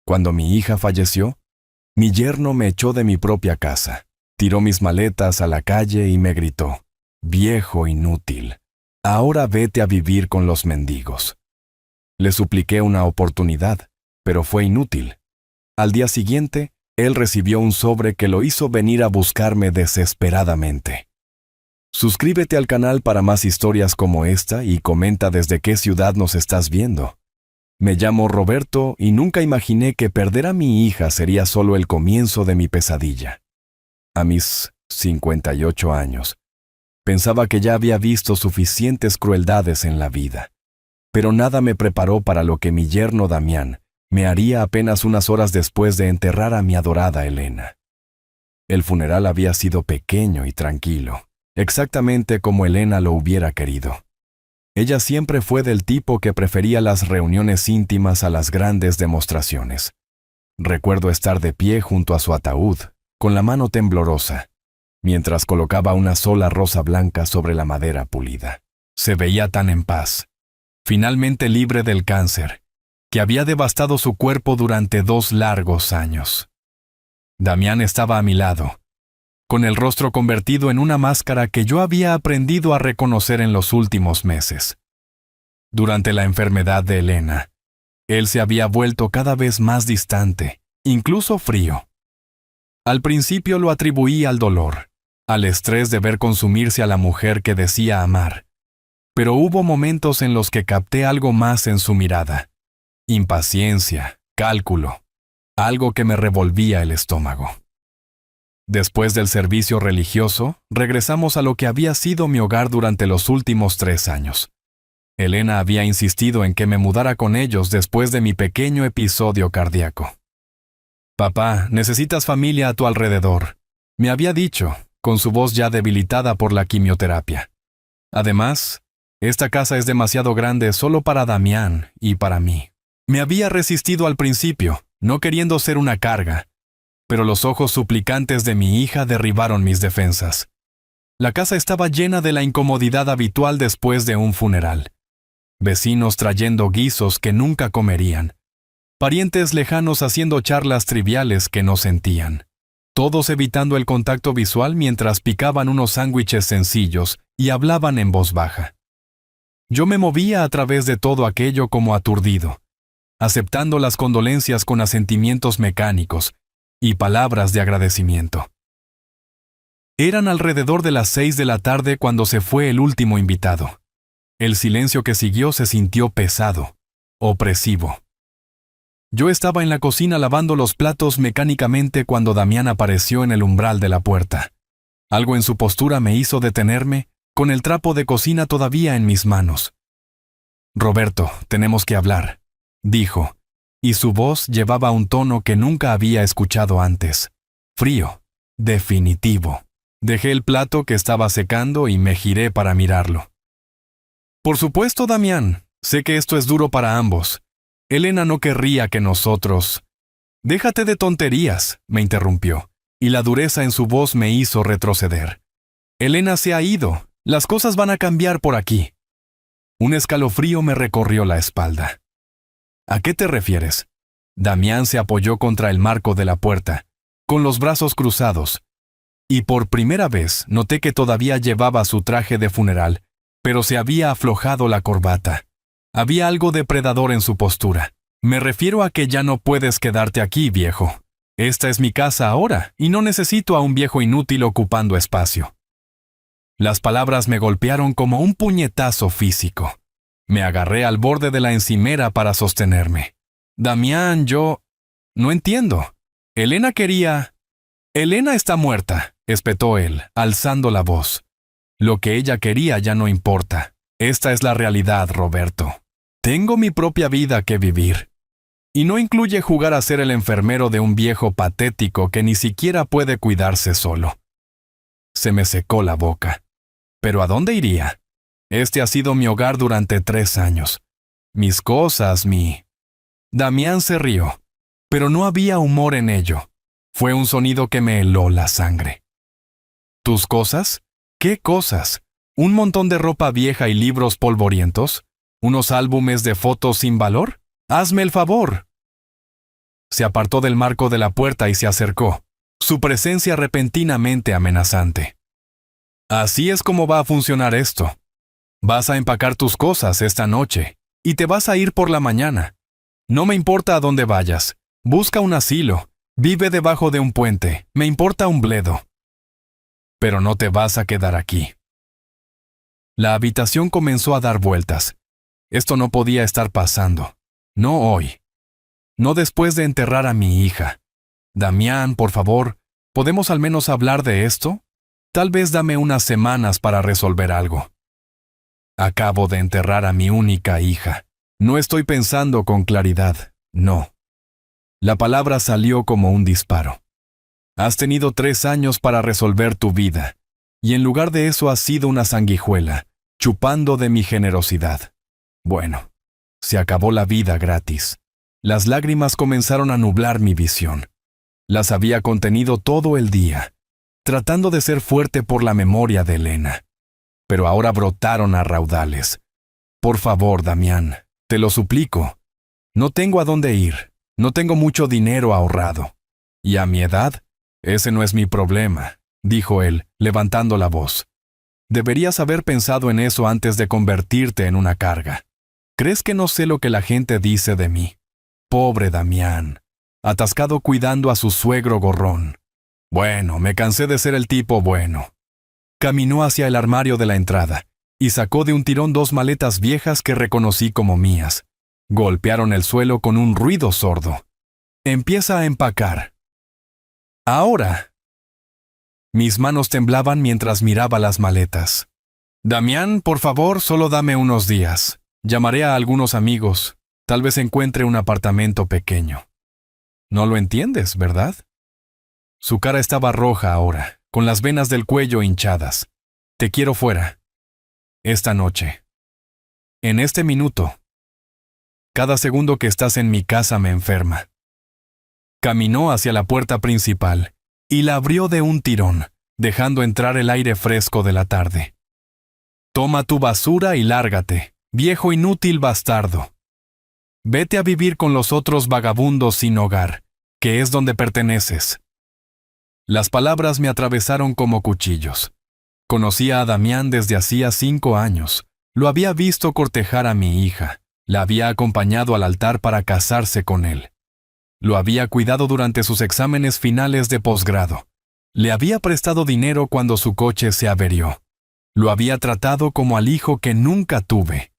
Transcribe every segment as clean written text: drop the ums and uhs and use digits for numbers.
Cuando mi hija falleció, mi yerno me echó de mi propia casa, tiró mis maletas a la calle y me gritó: «Viejo inútil, ahora vete a vivir con los mendigos». Le supliqué una oportunidad, pero fue inútil. Al día siguiente, él recibió un sobre que lo hizo venir a buscarme desesperadamente. Suscríbete al canal para más historias como esta y comenta desde qué ciudad nos estás viendo. Me llamo Roberto y nunca imaginé que perder a mi hija sería solo el comienzo de mi pesadilla. A mis 58 años, pensaba que ya había visto suficientes crueldades en la vida, pero nada me preparó para lo que mi yerno Damián me haría apenas unas horas después de enterrar a mi adorada Elena. El funeral había sido pequeño y tranquilo, exactamente como Elena lo hubiera querido. Ella siempre fue del tipo que prefería las reuniones íntimas a las grandes demostraciones. Recuerdo estar de pie junto a su ataúd, con la mano temblorosa, mientras colocaba una sola rosa blanca sobre la madera pulida. Se veía tan en paz, finalmente libre del cáncer, que había devastado su cuerpo durante 2 largos años. Damián estaba a mi lado, con el rostro convertido en una máscara que yo había aprendido a reconocer en los últimos meses. Durante la enfermedad de Elena, él se había vuelto cada vez más distante, incluso frío. Al principio lo atribuí al dolor, al estrés de ver consumirse a la mujer que decía amar, pero hubo momentos en los que capté algo más en su mirada: impaciencia, cálculo, algo que me revolvía el estómago. Después del servicio religioso, regresamos a lo que había sido mi hogar durante los últimos 3 años. Elena había insistido en que me mudara con ellos después de mi pequeño episodio cardíaco. «Papá, necesitas familia a tu alrededor», me había dicho, con su voz ya debilitada por la quimioterapia. Además, esta casa es demasiado grande solo para Damián y para mí. Me había resistido al principio, no queriendo ser una carga, pero los ojos suplicantes de mi hija derribaron mis defensas. La casa estaba llena de la incomodidad habitual después de un funeral. Vecinos trayendo guisos que nunca comerían. Parientes lejanos haciendo charlas triviales que no sentían. Todos evitando el contacto visual mientras picaban unos sándwiches sencillos y hablaban en voz baja. Yo me movía a través de todo aquello como aturdido, aceptando las condolencias con asentimientos mecánicos y palabras de agradecimiento. Eran alrededor de las 6 de la tarde cuando se fue el último invitado. El silencio que siguió se sintió pesado, opresivo. Yo estaba en la cocina lavando los platos mecánicamente cuando Damián apareció en el umbral de la puerta. Algo en su postura me hizo detenerme, con el trapo de cocina todavía en mis manos. «Roberto, tenemos que hablar», dijo, y su voz llevaba un tono que nunca había escuchado antes. Frío, definitivo. Dejé el plato que estaba secando y me giré para mirarlo. «Por supuesto, Damián, sé que esto es duro para ambos. Elena no querría que nosotros...» «Déjate de tonterías», me interrumpió, y la dureza en su voz me hizo retroceder. «Elena se ha ido, las cosas van a cambiar por aquí». Un escalofrío me recorrió la espalda. «¿A qué te refieres?» Damián se apoyó contra el marco de la puerta, con los brazos cruzados, y por primera vez noté que todavía llevaba su traje de funeral, pero se había aflojado la corbata. Había algo depredador en su postura. «Me refiero a que ya no puedes quedarte aquí, viejo. Esta es mi casa ahora, y no necesito a un viejo inútil ocupando espacio». Las palabras me golpearon como un puñetazo físico. Me agarré al borde de la encimera para sostenerme. «Damián, yo... no entiendo. Elena quería...» «Elena está muerta», espetó él, alzando la voz. «Lo que ella quería ya no importa. Esta es la realidad, Roberto. Tengo mi propia vida que vivir. Y no incluye jugar a ser el enfermero de un viejo patético que ni siquiera puede cuidarse solo». Se me secó la boca. ¿Pero a dónde iría? Este ha sido mi hogar durante 3 años. Mis cosas, Damián se rió, pero no había humor en ello. Fue un sonido que me heló la sangre. ¿Tus cosas? ¿Qué cosas? ¿Un montón de ropa vieja y libros polvorientos? ¿Unos álbumes de fotos sin valor? ¡Hazme el favor! Se apartó del marco de la puerta y se acercó, su presencia repentinamente amenazante. Así es como va a funcionar esto. Vas a empacar tus cosas esta noche y te vas a ir por la mañana. No me importa a dónde vayas. Busca un asilo. Vive debajo de un puente. Me importa un bledo. Pero no te vas a quedar aquí. La habitación comenzó a dar vueltas. Esto no podía estar pasando. No hoy. No después de enterrar a mi hija. Damián, por favor, ¿podemos al menos hablar de esto? Tal vez dame unas semanas para resolver algo. Acabo de enterrar a mi única hija. No estoy pensando con claridad, no. La palabra salió como un disparo. Has tenido 3 años para resolver tu vida, y en lugar de eso has sido una sanguijuela, chupando de mi generosidad. Bueno, se acabó la vida gratis. Las lágrimas comenzaron a nublar mi visión. Las había contenido todo el día, tratando de ser fuerte por la memoria de Elena. Pero ahora brotaron a raudales. Por favor, Damián, te lo suplico. No tengo a dónde ir. No tengo mucho dinero ahorrado. Y a mi edad, ese no es mi problema, dijo él, levantando la voz. Deberías haber pensado en eso antes de convertirte en una carga. ¿Crees que no sé lo que la gente dice de mí? Pobre Damián, atascado cuidando a su suegro gorrón. Bueno, me cansé de ser el tipo bueno. Caminó hacia el armario de la entrada y sacó de un tirón 2 maletas viejas que reconocí como mías. Golpearon el suelo con un ruido sordo. Empieza a empacar. Ahora. Mis manos temblaban mientras miraba las maletas. Damián, por favor, solo dame unos días. Llamaré a algunos amigos. Tal vez encuentre un apartamento pequeño. No lo entiendes, ¿verdad? Su cara estaba roja ahora, con las venas del cuello hinchadas. Te quiero fuera. Esta noche. En este minuto. Cada segundo que estás en mi casa me enferma. Caminó hacia la puerta principal y la abrió de un tirón, dejando entrar el aire fresco de la tarde. Toma tu basura y lárgate, viejo inútil bastardo. Vete a vivir con los otros vagabundos sin hogar, que es donde perteneces. Las palabras me atravesaron como cuchillos. Conocía a Damián desde hacía 5 años. Lo había visto cortejar a mi hija. La había acompañado al altar para casarse con él. Lo había cuidado durante sus exámenes finales de posgrado. Le había prestado dinero cuando su coche se averió. Lo había tratado como al hijo que nunca tuve.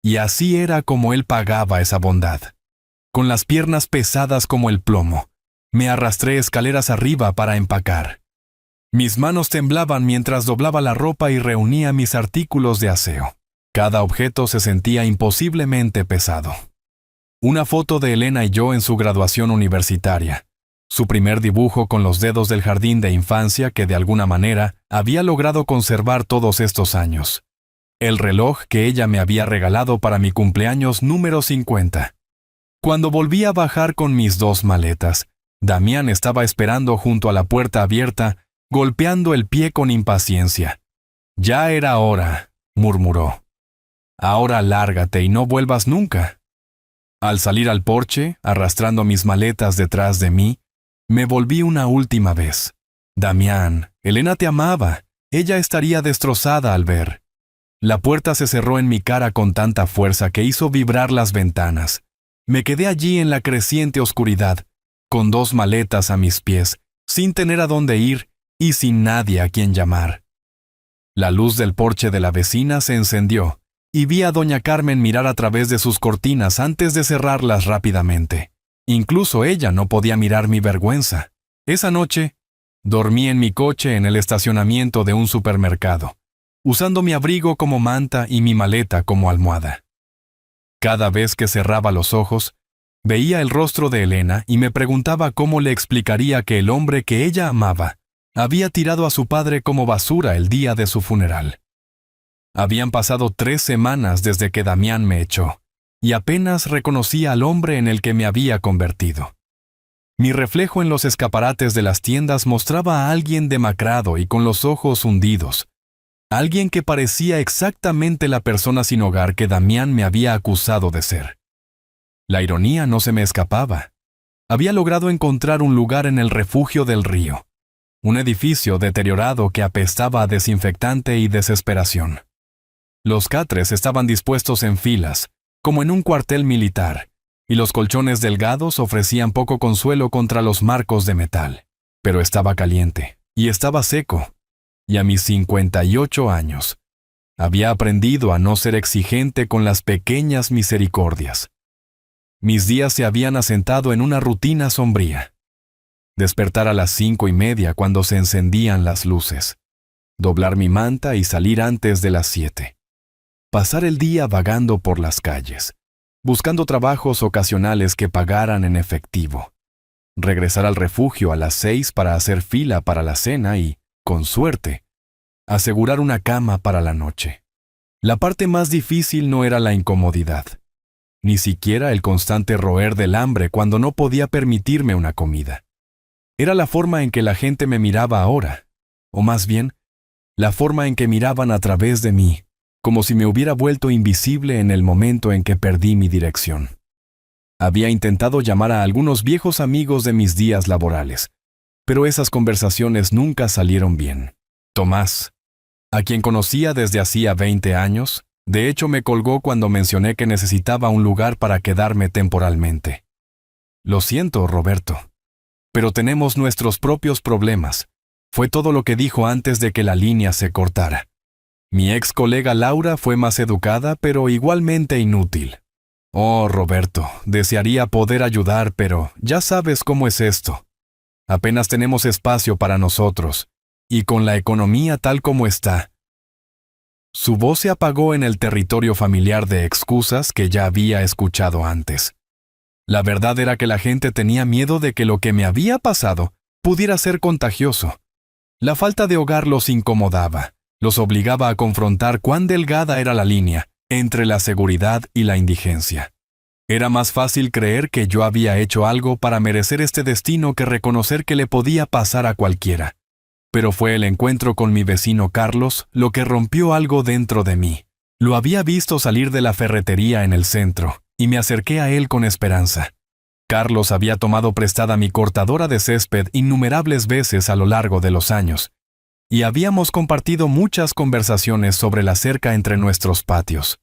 Y así era como él pagaba esa bondad. Con las piernas pesadas como el plomo, me arrastré escaleras arriba para empacar. Mis manos temblaban mientras doblaba la ropa y reunía mis artículos de aseo. Cada objeto se sentía imposiblemente pesado. Una foto de Elena y yo en su graduación universitaria. Su primer dibujo con los dedos del jardín de infancia que de alguna manera había logrado conservar todos estos años. El reloj que ella me había regalado para mi cumpleaños número 50. Cuando volví a bajar con mis 2 maletas, Damián estaba esperando junto a la puerta abierta, golpeando el pie con impaciencia. Ya era hora, murmuró. Ahora lárgate y no vuelvas nunca. Al salir al porche, arrastrando mis maletas detrás de mí, me volví una última vez. Damián, Elena te amaba. Ella estaría destrozada al ver. La puerta se cerró en mi cara con tanta fuerza que hizo vibrar las ventanas. Me quedé allí en la creciente oscuridad, con 2 maletas a mis pies, sin tener a dónde ir y sin nadie a quien llamar. La luz del porche de la vecina se encendió, y vi a doña Carmen mirar a través de sus cortinas antes de cerrarlas rápidamente. Incluso ella no podía mirar mi vergüenza. Esa noche, dormí en mi coche en el estacionamiento de un supermercado, usando mi abrigo como manta y mi maleta como almohada. Cada vez que cerraba los ojos, veía el rostro de Elena y me preguntaba cómo le explicaría que el hombre que ella amaba había tirado a su padre como basura el día de su funeral. Habían pasado 3 semanas desde que Damián me echó, y apenas reconocía al hombre en el que me había convertido. Mi reflejo en los escaparates de las tiendas mostraba a alguien demacrado y con los ojos hundidos, alguien que parecía exactamente la persona sin hogar que Damián me había acusado de ser. La ironía no se me escapaba. Había logrado encontrar un lugar en el refugio del río, un edificio deteriorado que apestaba a desinfectante y desesperación. Los catres estaban dispuestos en filas, como en un cuartel militar, y los colchones delgados ofrecían poco consuelo contra los marcos de metal. Pero estaba caliente, y estaba seco, y a mis 58 años, había aprendido a no ser exigente con las pequeñas misericordias. Mis días se habían asentado en una rutina sombría. Despertar a las 5:30 cuando se encendían las luces. Doblar mi manta y salir antes de las 7. Pasar el día vagando por las calles, buscando trabajos ocasionales que pagaran en efectivo. Regresar al refugio a las 6 para hacer fila para la cena y, con suerte, asegurar una cama para la noche. La parte más difícil no era la incomodidad, ni siquiera el constante roer del hambre cuando no podía permitirme una comida. Era la forma en que la gente me miraba ahora, o más bien, la forma en que miraban a través de mí, como si me hubiera vuelto invisible en el momento en que perdí mi dirección. Había intentado llamar a algunos viejos amigos de mis días laborales, pero esas conversaciones nunca salieron bien. Tomás, a quien conocía desde hacía 20 años, de hecho me colgó cuando mencioné que necesitaba un lugar para quedarme temporalmente. Lo siento, Roberto, pero tenemos nuestros propios problemas. Fue todo lo que dijo antes de que la línea se cortara. Mi ex colega Laura fue más educada, pero igualmente inútil. Oh, Roberto, desearía poder ayudar, pero ya sabes cómo es esto. Apenas tenemos espacio para nosotros, y con la economía tal como está. Su voz se apagó en el territorio familiar de excusas que ya había escuchado antes. La verdad era que la gente tenía miedo de que lo que me había pasado pudiera ser contagioso. La falta de hogar los incomodaba, los obligaba a confrontar cuán delgada era la línea entre la seguridad y la indigencia. Era más fácil creer que yo había hecho algo para merecer este destino que reconocer que le podía pasar a cualquiera. Pero fue el encuentro con mi vecino Carlos lo que rompió algo dentro de mí. Lo había visto salir de la ferretería en el centro, y me acerqué a él con esperanza. Carlos había tomado prestada mi cortadora de césped innumerables veces a lo largo de los años, y habíamos compartido muchas conversaciones sobre la cerca entre nuestros patios.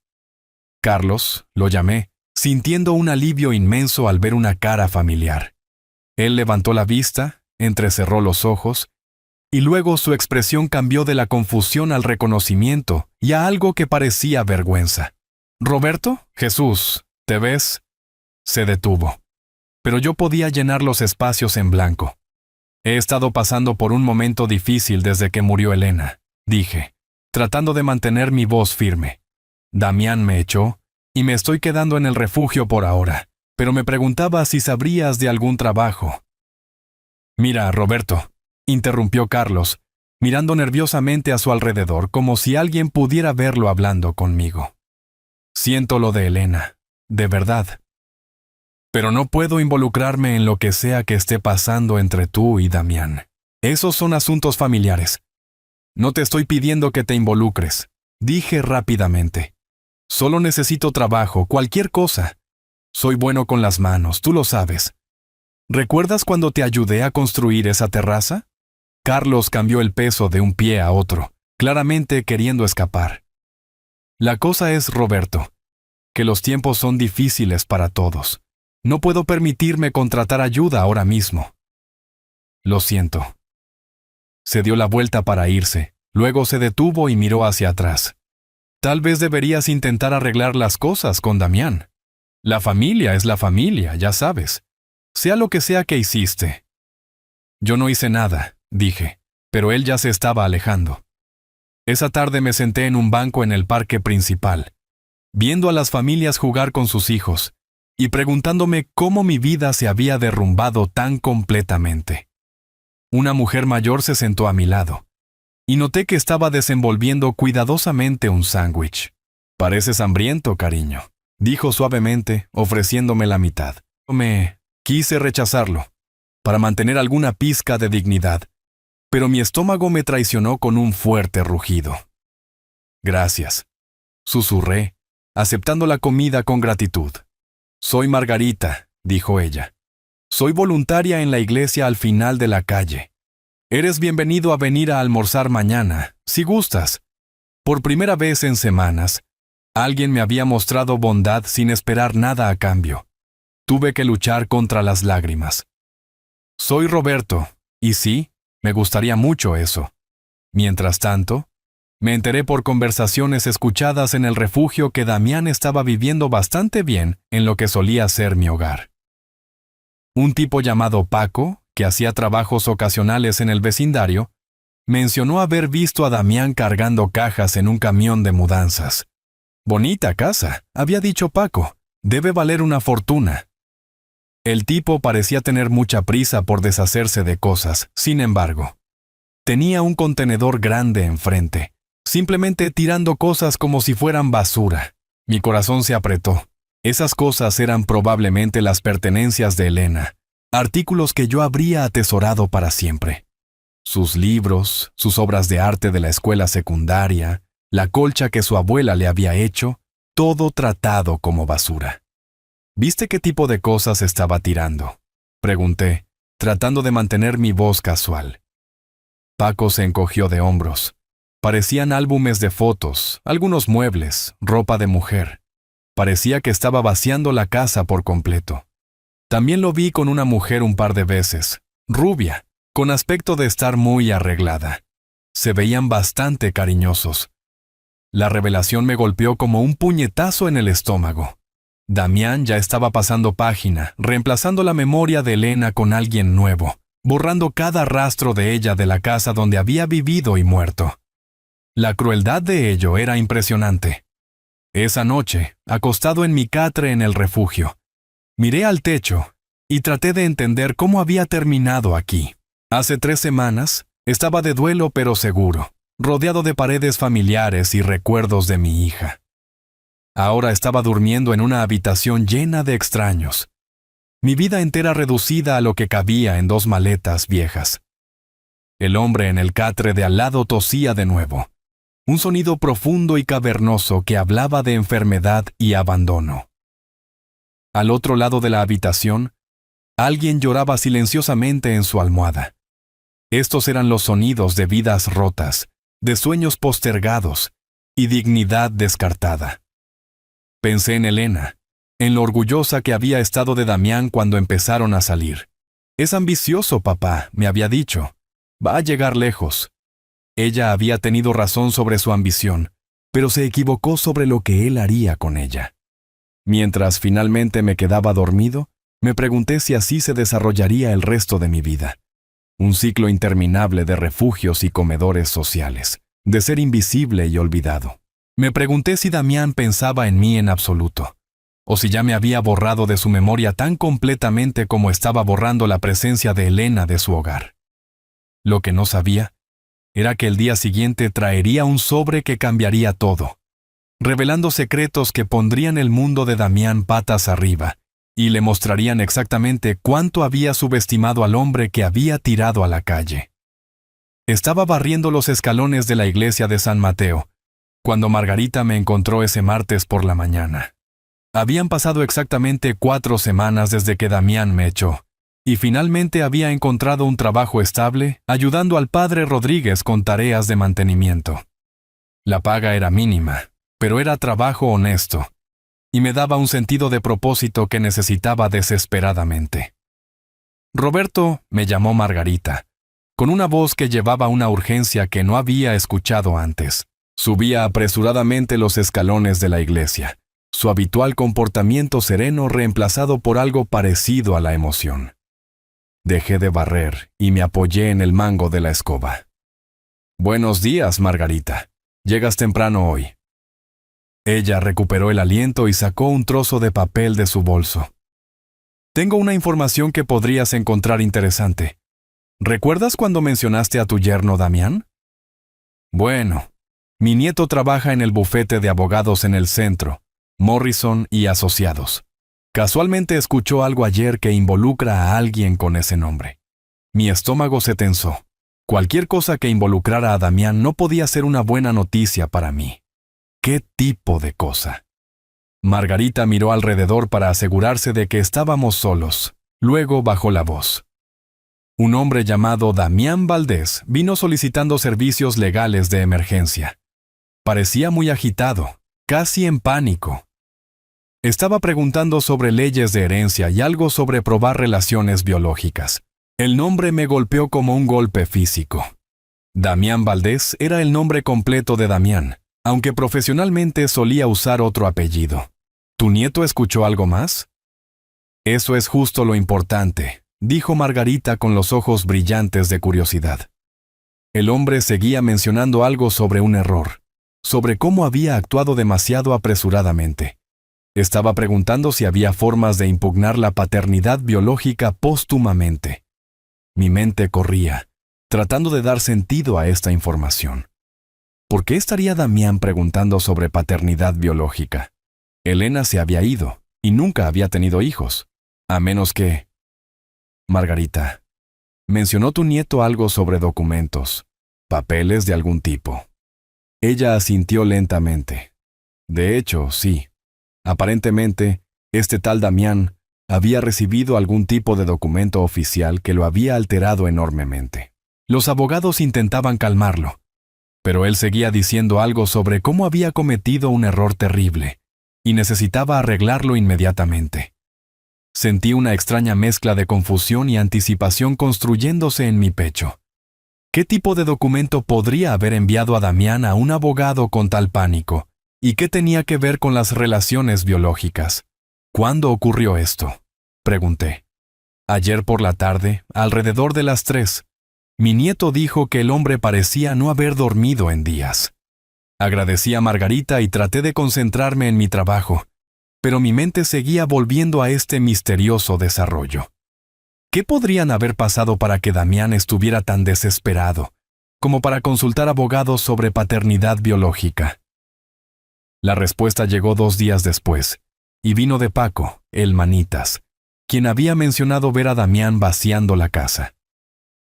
Carlos, lo llamé, sintiendo un alivio inmenso al ver una cara familiar. Él levantó la vista, entrecerró los ojos, y luego su expresión cambió de la confusión al reconocimiento y a algo que parecía vergüenza. «¿Roberto? Jesús, ¿te ves?» Se detuvo. Pero yo podía llenar los espacios en blanco. «He estado pasando por un momento difícil desde que murió Elena», dije, tratando de mantener mi voz firme. «Damián me echó, y me estoy quedando en el refugio por ahora, pero me preguntaba si sabrías de algún trabajo». «Mira, Roberto», interrumpió Carlos, mirando nerviosamente a su alrededor como si alguien pudiera verlo hablando conmigo. «Siento lo de Elena, de verdad. Pero no puedo involucrarme en lo que sea que esté pasando entre tú y Damián. Esos son asuntos familiares. No te estoy pidiendo que te involucres», dije rápidamente. «Solo necesito trabajo, cualquier cosa. Soy bueno con las manos, tú lo sabes. ¿Recuerdas cuando te ayudé a construir esa terraza?» Carlos cambió el peso de un pie a otro, claramente queriendo escapar. «La cosa es, Roberto, que los tiempos son difíciles para todos. No puedo permitirme contratar ayuda ahora mismo». «Lo siento». Se dio la vuelta para irse, luego se detuvo y miró hacia atrás. «Tal vez deberías intentar arreglar las cosas con Damián. La familia es la familia, ya sabes. Sea lo que sea que hiciste». «Yo no hice nada», dije, pero él ya se estaba alejando. Esa tarde me senté en un banco en el parque principal, viendo a las familias jugar con sus hijos, y preguntándome cómo mi vida se había derrumbado tan completamente. Una mujer mayor se sentó a mi lado, y noté que estaba desenvolviendo cuidadosamente un sándwich. «Pareces hambriento, cariño», dijo suavemente, ofreciéndome la mitad. Quise rechazarlo, para mantener alguna pizca de dignidad, pero mi estómago me traicionó con un fuerte rugido. «Gracias», susurré, aceptando la comida con gratitud. «Soy Margarita», dijo ella. Soy voluntaria en la iglesia al final de la calle. Eres bienvenido a venir a almorzar mañana, si gustas. Por primera vez en semanas, alguien me había mostrado bondad sin esperar nada a cambio. Tuve que luchar contra las lágrimas. Soy Roberto, y sí, me gustaría mucho eso. Mientras tanto, me enteré por conversaciones escuchadas en el refugio que Damián estaba viviendo bastante bien en lo que solía ser mi hogar. Un tipo llamado Paco, que hacía trabajos ocasionales en el vecindario, mencionó haber visto a Damián cargando cajas en un camión de mudanzas. «Bonita casa», había dicho Paco, «debe valer una fortuna». El tipo parecía tener mucha prisa por deshacerse de cosas, sin embargo. Tenía un contenedor grande enfrente, simplemente tirando cosas como si fueran basura. Mi corazón se apretó. Esas cosas eran probablemente las pertenencias de Elena, artículos que yo habría atesorado para siempre. Sus libros, sus obras de arte de la escuela secundaria, la colcha que su abuela le había hecho, todo tratado como basura. ¿Viste qué tipo de cosas estaba tirando?, pregunté, tratando de mantener mi voz casual. Paco se encogió de hombros. Parecían álbumes de fotos, algunos muebles, ropa de mujer. Parecía que estaba vaciando la casa por completo. También lo vi con una mujer un par de veces, rubia, con aspecto de estar muy arreglada. Se veían bastante cariñosos. La revelación me golpeó como un puñetazo en el estómago. Damián ya estaba pasando página, reemplazando la memoria de Elena con alguien nuevo, borrando cada rastro de ella de la casa donde había vivido y muerto. La crueldad de ello era impresionante. Esa noche, acostado en mi catre en el refugio, miré al techo y traté de entender cómo había terminado aquí. Hace 3 semanas, estaba de duelo pero seguro, rodeado de paredes familiares y recuerdos de mi hija. Ahora estaba durmiendo en una habitación llena de extraños. Mi vida entera reducida a lo que cabía en 2 maletas viejas. El hombre en el catre de al lado tosía de nuevo. Un sonido profundo y cavernoso que hablaba de enfermedad y abandono. Al otro lado de la habitación, alguien lloraba silenciosamente en su almohada. Estos eran los sonidos de vidas rotas, de sueños postergados y dignidad descartada. Pensé en Elena, en lo orgullosa que había estado de Damián cuando empezaron a salir. «Es ambicioso, papá», me había dicho. «Va a llegar lejos». Ella había tenido razón sobre su ambición, pero se equivocó sobre lo que él haría con ella. Mientras finalmente me quedaba dormido, me pregunté si así se desarrollaría el resto de mi vida. Un ciclo interminable de refugios y comedores sociales, de ser invisible y olvidado. Me pregunté si Damián pensaba en mí en absoluto, o si ya me había borrado de su memoria tan completamente como estaba borrando la presencia de Elena de su hogar. Lo que no sabía era que el día siguiente traería un sobre que cambiaría todo, revelando secretos que pondrían el mundo de Damián patas arriba y le mostrarían exactamente cuánto había subestimado al hombre que había tirado a la calle. Estaba barriendo los escalones de la iglesia de San Mateo, cuando Margarita me encontró ese martes por la mañana. Habían pasado exactamente 4 semanas desde que Damián me echó, y finalmente había encontrado un trabajo estable ayudando al padre Rodríguez con tareas de mantenimiento. La paga era mínima, pero era trabajo honesto, y me daba un sentido de propósito que necesitaba desesperadamente. Roberto, me llamó Margarita, con una voz que llevaba una urgencia que no había escuchado antes. Subía apresuradamente los escalones de la iglesia, su habitual comportamiento sereno reemplazado por algo parecido a la emoción. Dejé de barrer y me apoyé en el mango de la escoba. «Buenos días, Margarita. Llegas temprano hoy». Ella recuperó el aliento y sacó un trozo de papel de su bolso. «Tengo una información que podrías encontrar interesante. ¿Recuerdas cuando mencionaste a tu yerno Damián? Bueno, mi nieto trabaja en el bufete de abogados en el centro, Morrison y Asociados. Casualmente escuchó algo ayer que involucra a alguien con ese nombre. Mi estómago se tensó. Cualquier cosa que involucrara a Damián no podía ser una buena noticia para mí. ¿Qué tipo de cosa? Margarita miró alrededor para asegurarse de que estábamos solos, Luego bajó la voz. Un hombre llamado Damián Valdés vino solicitando servicios legales de emergencia. Parecía muy agitado, casi en pánico. Estaba preguntando sobre leyes de herencia y algo sobre probar relaciones biológicas. El nombre me golpeó como un golpe físico. Damián Valdés era el nombre completo de Damián, aunque profesionalmente solía usar otro apellido. ¿Tu nieto escuchó algo más? Eso es justo lo importante, dijo Margarita con los ojos brillantes de curiosidad. El hombre seguía mencionando algo sobre un error, sobre cómo había actuado demasiado apresuradamente. Estaba preguntando si había formas de impugnar la paternidad biológica póstumamente. Mi mente corría, tratando de dar sentido a esta información. ¿Por qué estaría Damián preguntando sobre paternidad biológica? Elena se había ido y nunca había tenido hijos, a menos que... Margarita, ¿mencionó tu nieto algo sobre documentos, papeles de algún tipo? Ella asintió lentamente. De hecho, sí. Aparentemente, este tal Damián había recibido algún tipo de documento oficial que lo había alterado enormemente. Los abogados intentaban calmarlo, pero él seguía diciendo algo sobre cómo había cometido un error terrible y necesitaba arreglarlo inmediatamente. Sentí una extraña mezcla de confusión y anticipación construyéndose en mi pecho. ¿Qué tipo de documento podría haber enviado a Damián a un abogado con tal pánico? ¿Y qué tenía que ver con las relaciones biológicas? ¿Cuándo ocurrió esto? Pregunté. Ayer por la tarde, alrededor de las 3. Mi nieto dijo que el hombre parecía no haber dormido en días. Agradecí a Margarita y traté de concentrarme en mi trabajo, pero mi mente seguía volviendo a este misterioso desarrollo. ¿Qué podrían haber pasado para que Damián estuviera tan desesperado, como para consultar abogados sobre paternidad biológica? La respuesta llegó 2 días después, y vino de Paco, el Manitas, quien había mencionado ver a Damián vaciando la casa.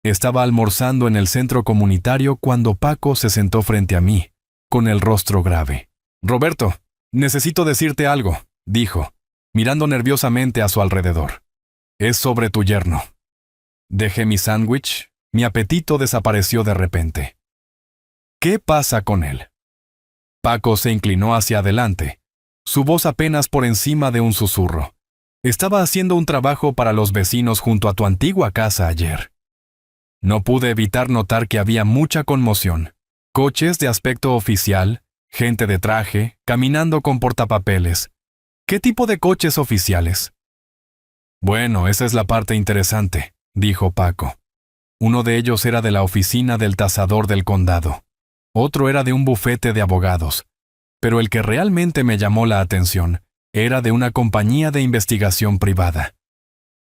Estaba almorzando en el centro comunitario cuando Paco se sentó frente a mí, con el rostro grave. «Roberto, necesito decirte algo», dijo, mirando nerviosamente a su alrededor. «Es sobre tu yerno». Dejé mi sándwich, mi apetito desapareció de repente. «¿Qué pasa con él?». Paco se inclinó hacia adelante, su voz apenas por encima de un susurro. «Estaba haciendo un trabajo para los vecinos junto a tu antigua casa ayer». No pude evitar notar que había mucha conmoción. Coches de aspecto oficial, gente de traje, caminando con portapapeles. ¿Qué tipo de coches oficiales? Bueno, esa es la parte interesante, dijo Paco. Uno de ellos era de la oficina del tasador del condado. Otro era de un bufete de abogados. Pero el que realmente me llamó la atención era de una compañía de investigación privada.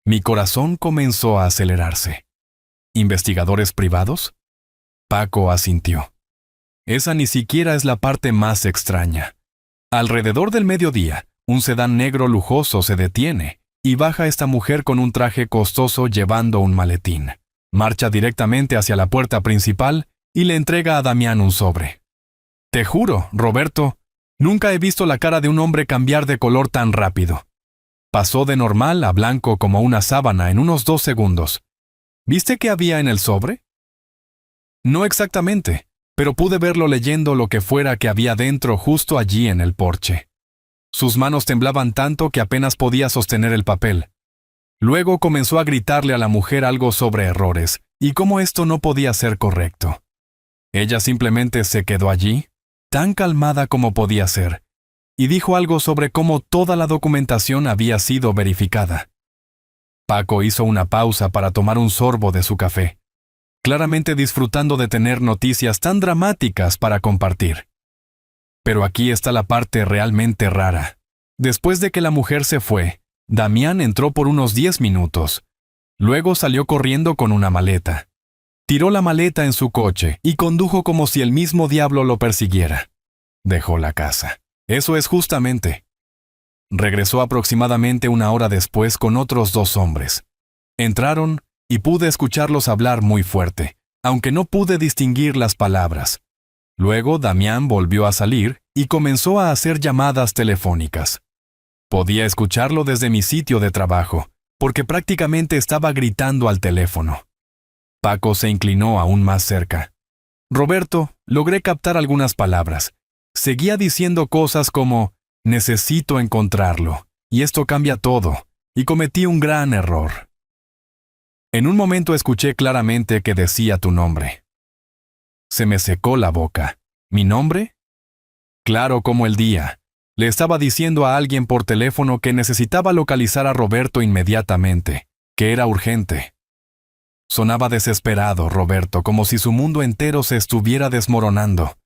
Mi corazón comenzó a acelerarse. ¿Investigadores privados? Paco asintió. Esa ni siquiera es la parte más extraña. Alrededor del mediodía, un sedán negro lujoso se detiene y baja esta mujer con un traje costoso llevando un maletín. Marcha directamente hacia la puerta principal y le entrega a Damián un sobre. Te juro, Roberto, nunca he visto la cara de un hombre cambiar de color tan rápido. Pasó de normal a blanco como una sábana en unos 2 segundos. ¿Viste qué había en el sobre? No exactamente, pero pude verlo leyendo lo que fuera que había dentro justo allí en el porche. Sus manos temblaban tanto que apenas podía sostener el papel. Luego comenzó a gritarle a la mujer algo sobre errores y cómo esto no podía ser correcto. Ella simplemente se quedó allí, tan calmada como podía ser, y dijo algo sobre cómo toda la documentación había sido verificada. Paco hizo una pausa para tomar un sorbo de su café, claramente disfrutando de tener noticias tan dramáticas para compartir. Pero aquí está la parte realmente rara. Después de que la mujer se fue, Damián entró por unos 10 minutos. Luego salió corriendo con una maleta. Tiró la maleta en su coche y condujo como si el mismo diablo lo persiguiera. Dejó la casa. Eso es justamente. Regresó aproximadamente 1 hora después con otros 2 hombres. Entraron y pude escucharlos hablar muy fuerte, aunque no pude distinguir las palabras. Luego Damián volvió a salir y comenzó a hacer llamadas telefónicas. Podía escucharlo desde mi sitio de trabajo, porque prácticamente estaba gritando al teléfono. Paco se inclinó aún más cerca. Roberto, logré captar algunas palabras. Seguía diciendo cosas como, necesito encontrarlo, y esto cambia todo, y cometí un gran error. En un momento escuché claramente que decía tu nombre. Se me secó la boca. ¿Mi nombre? Claro como el día. Le estaba diciendo a alguien por teléfono que necesitaba localizar a Roberto inmediatamente, que era urgente. Sonaba desesperado, Roberto, como si su mundo entero se estuviera desmoronando.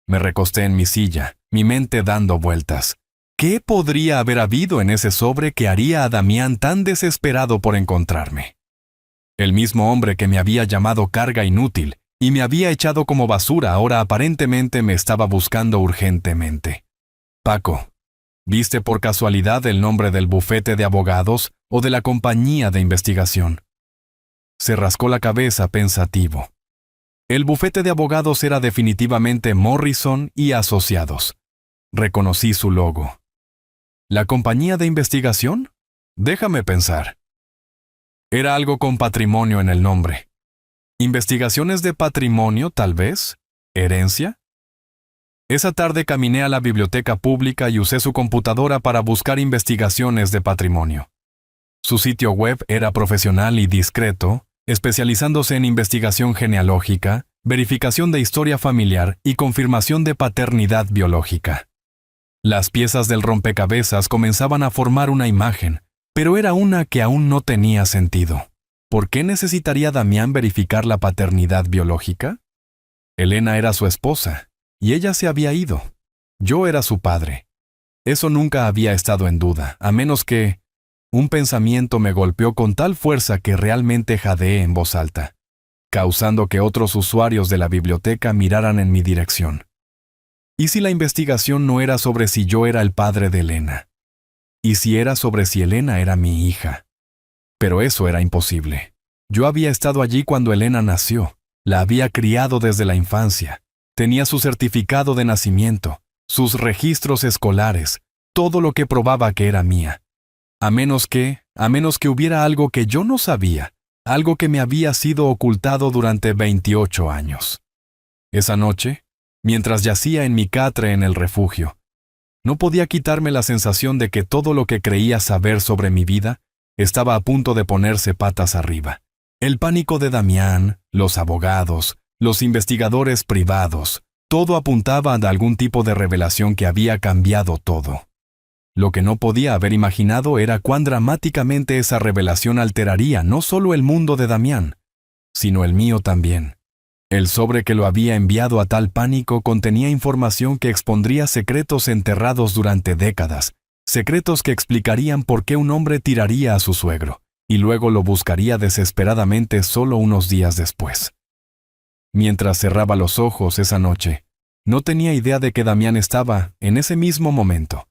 Me recosté en mi silla, mi mente dando vueltas. ¿Qué podría haber habido en ese sobre que haría a Damián tan desesperado por encontrarme? El mismo hombre que me había llamado carga inútil y me había echado como basura ahora aparentemente me estaba buscando urgentemente. Paco, ¿viste por casualidad el nombre del bufete de abogados o de la compañía de investigación? Se rascó la cabeza pensativo. El bufete de abogados era definitivamente Morrison y Asociados. Reconocí su logo. ¿La compañía de investigación? Déjame pensar. Era algo con patrimonio en el nombre. ¿Investigaciones de patrimonio, tal vez? ¿Herencia? Esa tarde caminé a la biblioteca pública y usé su computadora para buscar investigaciones de patrimonio. Su sitio web era profesional y discreto, especializándose en investigación genealógica, verificación de historia familiar y confirmación de paternidad biológica. Las piezas del rompecabezas comenzaban a formar una imagen, pero era una que aún no tenía sentido. ¿Por qué necesitaría Damián verificar la paternidad biológica? Elena era su esposa, y ella se había ido. Yo era su padre. Eso nunca había estado en duda, a menos que... Un pensamiento me golpeó con tal fuerza que realmente jadeé en voz alta, causando que otros usuarios de la biblioteca miraran en mi dirección. ¿Y si la investigación no era sobre si yo era el padre de Elena? ¿Y si era sobre si Elena era mi hija? Pero eso era imposible. Yo había estado allí cuando Elena nació, la había criado desde la infancia, tenía su certificado de nacimiento, sus registros escolares, todo lo que probaba que era mía. A menos que hubiera algo que yo no sabía, algo que me había sido ocultado durante 28 años. Esa noche, mientras yacía en mi catre en el refugio, no podía quitarme la sensación de que todo lo que creía saber sobre mi vida estaba a punto de ponerse patas arriba. El pánico de Damián, los abogados, los investigadores privados, todo apuntaba a algún tipo de revelación que había cambiado todo. Lo que no podía haber imaginado era cuán dramáticamente esa revelación alteraría no solo el mundo de Damián, sino el mío también. El sobre que lo había enviado a tal pánico contenía información que expondría secretos enterrados durante décadas, secretos que explicarían por qué un hombre tiraría a su suegro, y luego lo buscaría desesperadamente solo unos días después. Mientras cerraba los ojos esa noche, no tenía idea de que Damián estaba, en ese mismo momento,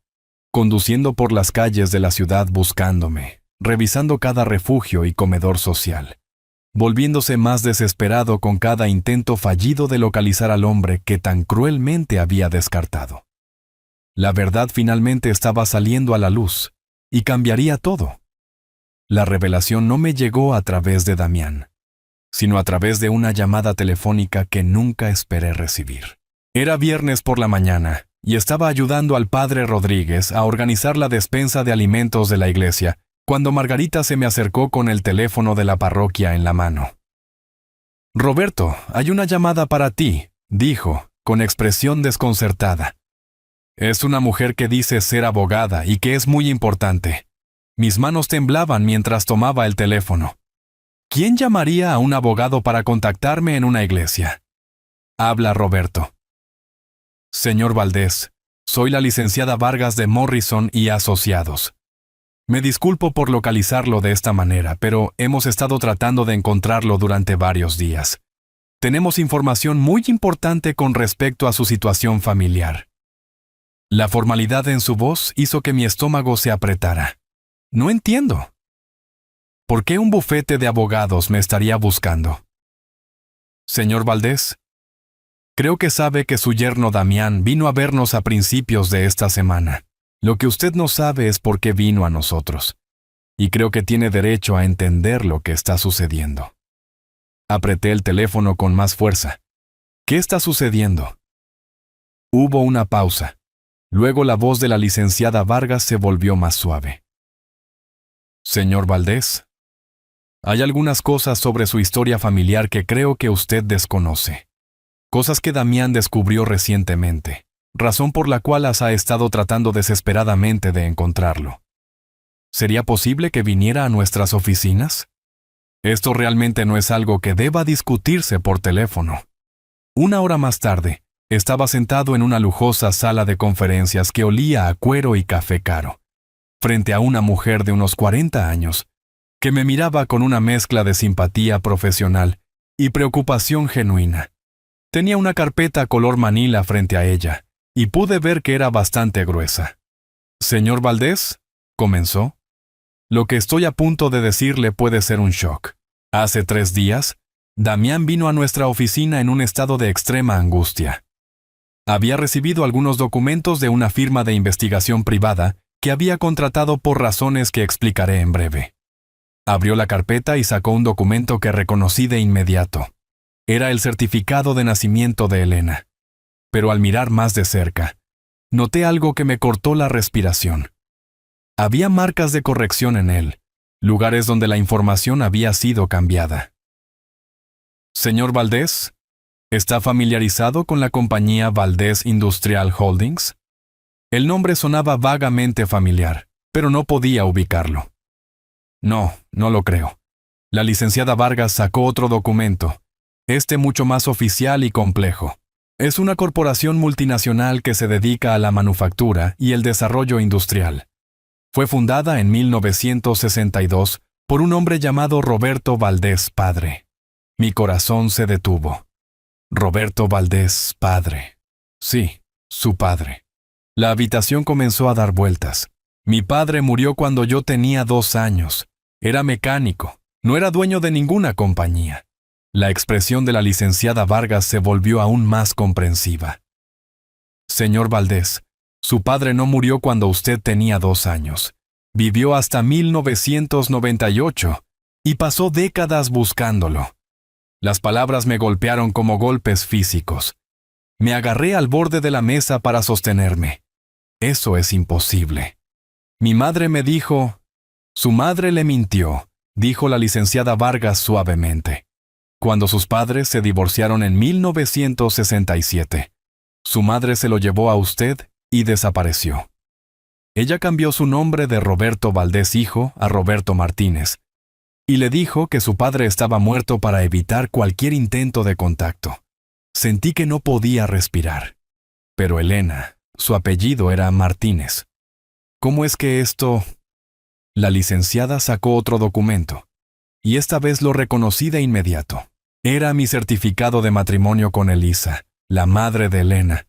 conduciendo por las calles de la ciudad buscándome, revisando cada refugio y comedor social, volviéndose más desesperado con cada intento fallido de localizar al hombre que tan cruelmente había descartado. La verdad finalmente estaba saliendo a la luz, y cambiaría todo. La revelación no me llegó a través de Damián, sino a través de una llamada telefónica que nunca esperé recibir. Era viernes por la mañana, y estaba ayudando al padre Rodríguez a organizar la despensa de alimentos de la iglesia, cuando Margarita se me acercó con el teléfono de la parroquia en la mano. «Roberto, hay una llamada para ti», dijo, con expresión desconcertada. «Es una mujer que dice ser abogada y que es muy importante». Mis manos temblaban mientras tomaba el teléfono. ¿Quién llamaría a un abogado para contactarme en una iglesia? Habla Roberto. Señor Valdés, soy la licenciada Vargas de Morrison y Asociados. Me disculpo por localizarlo de esta manera, pero hemos estado tratando de encontrarlo durante varios días. Tenemos información muy importante con respecto a su situación familiar. La formalidad en su voz hizo que mi estómago se apretara. No entiendo. ¿Por qué un bufete de abogados me estaría buscando? Señor Valdés, creo que sabe que su yerno Damián vino a vernos a principios de esta semana. Lo que usted no sabe es por qué vino a nosotros. y creo que tiene derecho a entender lo que está sucediendo. Apreté el teléfono con más fuerza. ¿Qué está sucediendo? Hubo una pausa. Luego la voz de la licenciada Vargas se volvió más suave. Señor Valdés, hay algunas cosas sobre su historia familiar que creo que usted desconoce. Cosas que Damián descubrió recientemente, razón por la cual ha estado tratando desesperadamente de encontrarlo. ¿Sería posible que viniera a nuestras oficinas? Esto realmente no es algo que deba discutirse por teléfono. Una hora más tarde, estaba sentado en una lujosa sala de conferencias que olía a cuero y café caro, frente a una mujer de unos 40 años, que me miraba con una mezcla de simpatía profesional y preocupación genuina. Tenía una carpeta color manila frente a ella, y pude ver que era bastante gruesa. «Señor Valdés», comenzó, «lo que estoy a punto de decirle puede ser un shock. Hace 3 días, Damián vino a nuestra oficina en un estado de extrema angustia. Había recibido algunos documentos de una firma de investigación privada que había contratado por razones que explicaré en breve. Abrió la carpeta y sacó un documento que reconocí de inmediato. Era el certificado de nacimiento de Elena. Pero al mirar más de cerca, noté algo que me cortó la respiración. Había marcas de corrección en él, lugares donde la información había sido cambiada. «Señor Valdés, ¿está familiarizado con la compañía Valdés Industrial Holdings?» El nombre sonaba vagamente familiar, pero no podía ubicarlo. «No, no lo creo». La licenciada Vargas sacó otro documento, mucho más oficial y complejo. Es una corporación multinacional que se dedica a la manufactura y el desarrollo industrial. Fue fundada en 1962 por un hombre llamado Roberto Valdés padre. Mi corazón se detuvo. Roberto Valdés padre. Sí, su padre. La habitación comenzó a dar vueltas. Mi padre murió cuando yo tenía 2 años. Era mecánico, no era dueño de ninguna compañía. La expresión de la licenciada Vargas se volvió aún más comprensiva. «Señor Valdés, su padre no murió cuando usted tenía 2 años. Vivió hasta 1998 y pasó décadas buscándolo». Las palabras me golpearon como golpes físicos. Me agarré al borde de la mesa para sostenerme. «Eso es imposible». Mi madre me dijo... «Su madre le mintió», dijo la licenciada Vargas suavemente. «Cuando sus padres se divorciaron en 1967, su madre se lo llevó a usted y desapareció. Ella cambió su nombre de Roberto Valdés hijo a Roberto Martínez y le dijo que su padre estaba muerto para evitar cualquier intento de contacto. Sentí que no podía respirar. Pero Elena, su apellido era Martínez. ¿Cómo es que esto...?» La licenciada sacó otro documento, y esta vez lo reconocí de inmediato. Era mi certificado de matrimonio con Elisa, la madre de Elena,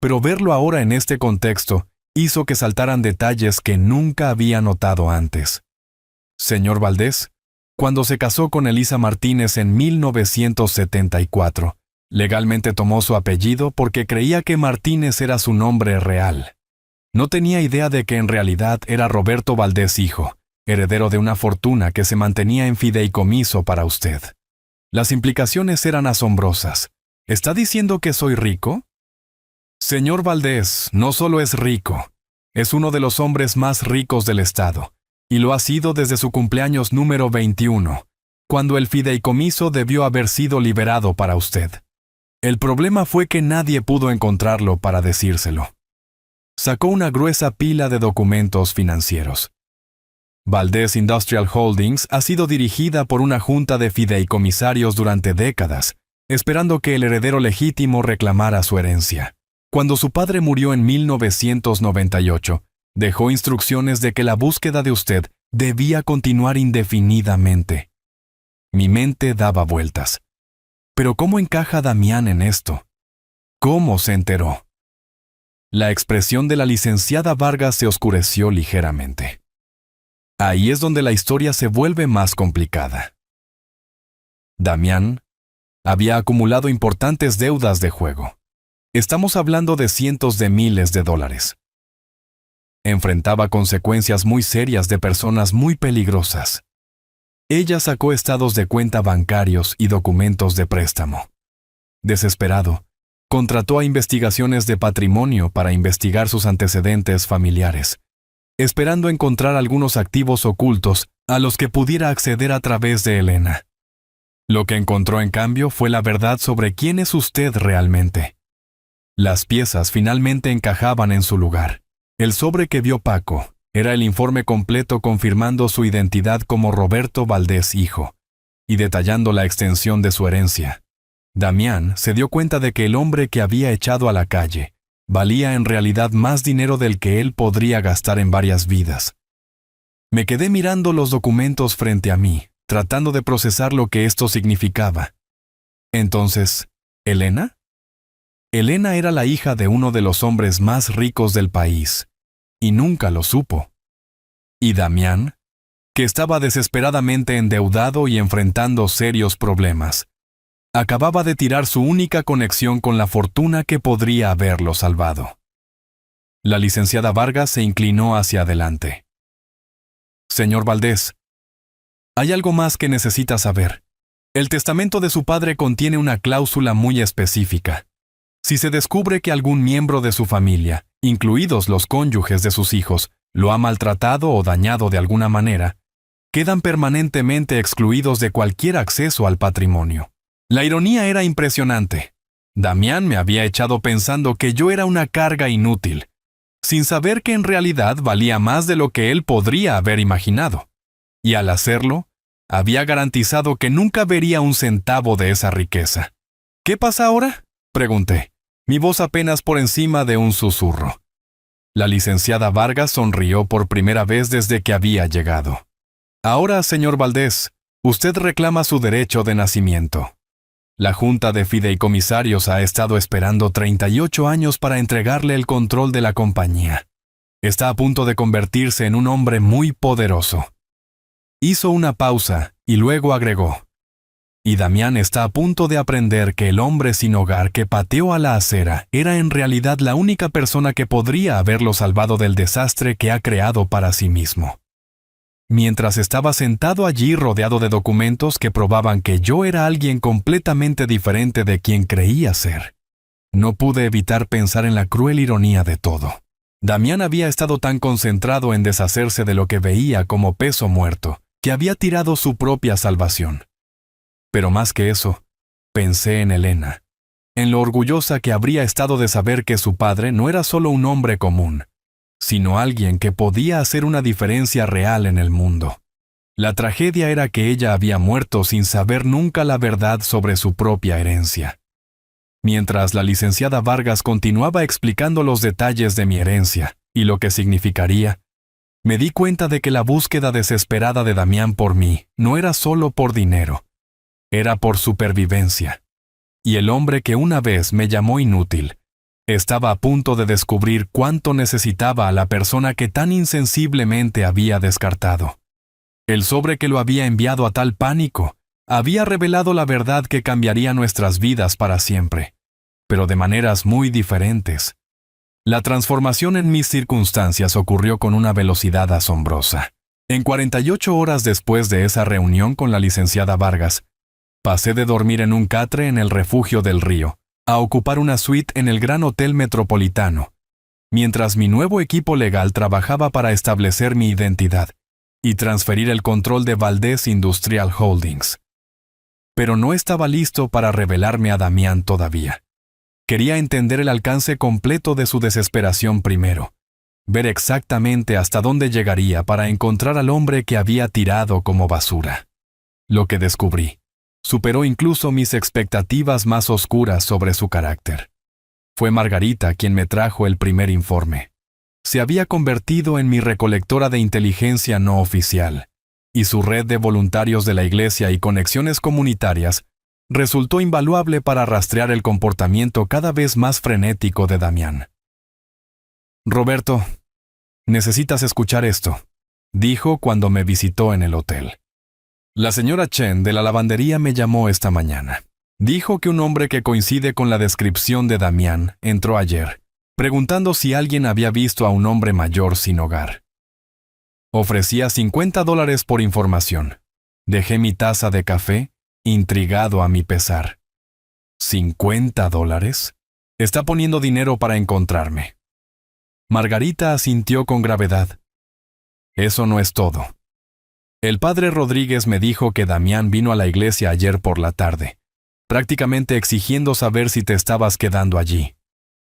pero verlo ahora en este contexto hizo que saltaran detalles que nunca había notado antes. «Señor Valdés, cuando se casó con Elisa Martínez en 1974, legalmente tomó su apellido porque creía que Martínez era su nombre real. No tenía idea de que en realidad era Roberto Valdés hijo, heredero de una fortuna que se mantenía en fideicomiso para usted. Las implicaciones eran asombrosas. ¿Está diciendo que soy rico?» «Señor Valdés, no solo es rico, es uno de los hombres más ricos del estado, y lo ha sido desde su cumpleaños número 21, cuando el fideicomiso debió haber sido liberado para usted. El problema fue que nadie pudo encontrarlo para decírselo». Sacó una gruesa pila de documentos financieros. Valdés Industrial Holdings ha sido dirigida por una junta de fideicomisarios durante décadas, esperando que el heredero legítimo reclamara su herencia. Cuando su padre murió en 1998, dejó instrucciones de que la búsqueda de usted debía continuar indefinidamente. Mi mente daba vueltas. ¿Pero cómo encaja Damián en esto? ¿Cómo se enteró? La expresión de la licenciada Vargas se oscureció ligeramente. Ahí es donde la historia se vuelve más complicada. Damián había acumulado importantes deudas de juego. Estamos hablando de cientos de miles de dólares. Enfrentaba consecuencias muy serias de personas muy peligrosas. Ella sacó estados de cuenta bancarios y documentos de préstamo. Desesperado, contrató a investigaciones de patrimonio para investigar sus antecedentes familiares, esperando encontrar algunos activos ocultos a los que pudiera acceder a través de Elena. Lo que encontró en cambio fue la verdad sobre quién es usted realmente. Las piezas finalmente encajaban en su lugar. El sobre que vio Paco era el informe completo confirmando su identidad como Roberto Valdés hijo y detallando la extensión de su herencia. Damián se dio cuenta de que el hombre que había echado a la calle valía en realidad más dinero del que él podría gastar en varias vidas. Me quedé mirando los documentos frente a mí, tratando de procesar lo que esto significaba. Entonces, ¿Elena? Elena era la hija de uno de los hombres más ricos del país, y nunca lo supo. ¿Y Damián? Que estaba desesperadamente endeudado y enfrentando serios problemas. Acababa de tirar su única conexión con la fortuna que podría haberlo salvado. La licenciada Vargas se inclinó hacia adelante. Señor Valdés, hay algo más que necesita saber. El testamento de su padre contiene una cláusula muy específica. Si se descubre que algún miembro de su familia, incluidos los cónyuges de sus hijos, lo ha maltratado o dañado de alguna manera, quedan permanentemente excluidos de cualquier acceso al patrimonio. La ironía era impresionante. Damián me había echado pensando que yo era una carga inútil, sin saber que en realidad valía más de lo que él podría haber imaginado. Y al hacerlo, había garantizado que nunca vería un centavo de esa riqueza. ¿Qué pasa ahora?, pregunté, mi voz apenas por encima de un susurro. La licenciada Vargas sonrió por primera vez desde que había llegado. Ahora, señor Valdés, usted reclama su derecho de nacimiento. La Junta de Fideicomisarios ha estado esperando 38 años para entregarle el control de la compañía. Está a punto de convertirse en un hombre muy poderoso. Hizo una pausa y luego agregó: y Damián está a punto de aprender que el hombre sin hogar que pateó a la acera era en realidad la única persona que podría haberlo salvado del desastre que ha creado para sí mismo. Mientras estaba sentado allí rodeado de documentos que probaban que yo era alguien completamente diferente de quien creía ser, no pude evitar pensar en la cruel ironía de todo. Damián había estado tan concentrado en deshacerse de lo que veía como peso muerto, que había tirado su propia salvación. Pero más que eso, pensé en Elena, en lo orgullosa que habría estado de saber que su padre no era solo un hombre común, sino alguien que podía hacer una diferencia real en el mundo. La tragedia era que ella había muerto sin saber nunca la verdad sobre su propia herencia. Mientras la licenciada Vargas continuaba explicando los detalles de mi herencia y lo que significaría, me di cuenta de que la búsqueda desesperada de Damián por mí no era solo por dinero, era por supervivencia. Y el hombre que una vez me llamó inútil, estaba a punto de descubrir cuánto necesitaba a la persona que tan insensiblemente había descartado. El sobre que lo había enviado a tal pánico había revelado la verdad que cambiaría nuestras vidas para siempre, pero de maneras muy diferentes. La transformación en mis circunstancias ocurrió con una velocidad asombrosa. En 48 horas después de esa reunión con la licenciada Vargas, pasé de dormir en un catre en el Refugio del Río a ocupar una suite en el Gran Hotel Metropolitano, mientras mi nuevo equipo legal trabajaba para establecer mi identidad y transferir el control de Valdés Industrial Holdings. Pero no estaba listo para revelarme a Damián todavía. Quería entender el alcance completo de su desesperación primero, ver exactamente hasta dónde llegaría para encontrar al hombre que había tirado como basura. Lo que descubrí superó incluso mis expectativas más oscuras sobre su carácter. Fue Margarita quien me trajo el primer informe. Se había convertido en mi recolectora de inteligencia no oficial, y su red de voluntarios de la iglesia y conexiones comunitarias resultó invaluable para rastrear el comportamiento cada vez más frenético de Damián. «Roberto, necesitas escuchar esto», dijo cuando me visitó en el hotel. La señora Chen de la lavandería me llamó esta mañana. Dijo que un hombre que coincide con la descripción de Damián entró ayer preguntando si alguien había visto a un hombre mayor sin hogar. Ofrecía $50 por información. Dejé mi taza de café, intrigado a mi pesar. ¿$50? Está poniendo dinero para encontrarme. Margarita asintió con gravedad. Eso no es todo. El padre Rodríguez me dijo que Damián vino a la iglesia ayer por la tarde, prácticamente exigiendo saber si te estabas quedando allí.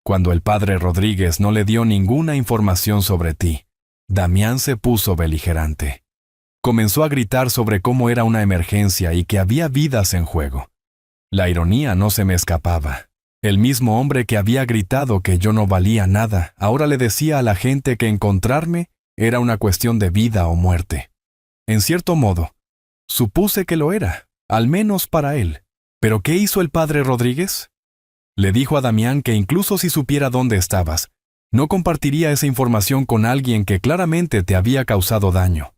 Cuando el padre Rodríguez no le dio ninguna información sobre ti, Damián se puso beligerante. Comenzó a gritar sobre cómo era una emergencia y que había vidas en juego. La ironía no se me escapaba. El mismo hombre que había gritado que yo no valía nada, ahora le decía a la gente que encontrarme era una cuestión de vida o muerte. En cierto modo, supuse que lo era, al menos para él. ¿Pero qué hizo el padre Rodríguez? Le dijo a Damián que incluso si supiera dónde estabas, no compartiría esa información con alguien que claramente te había causado daño.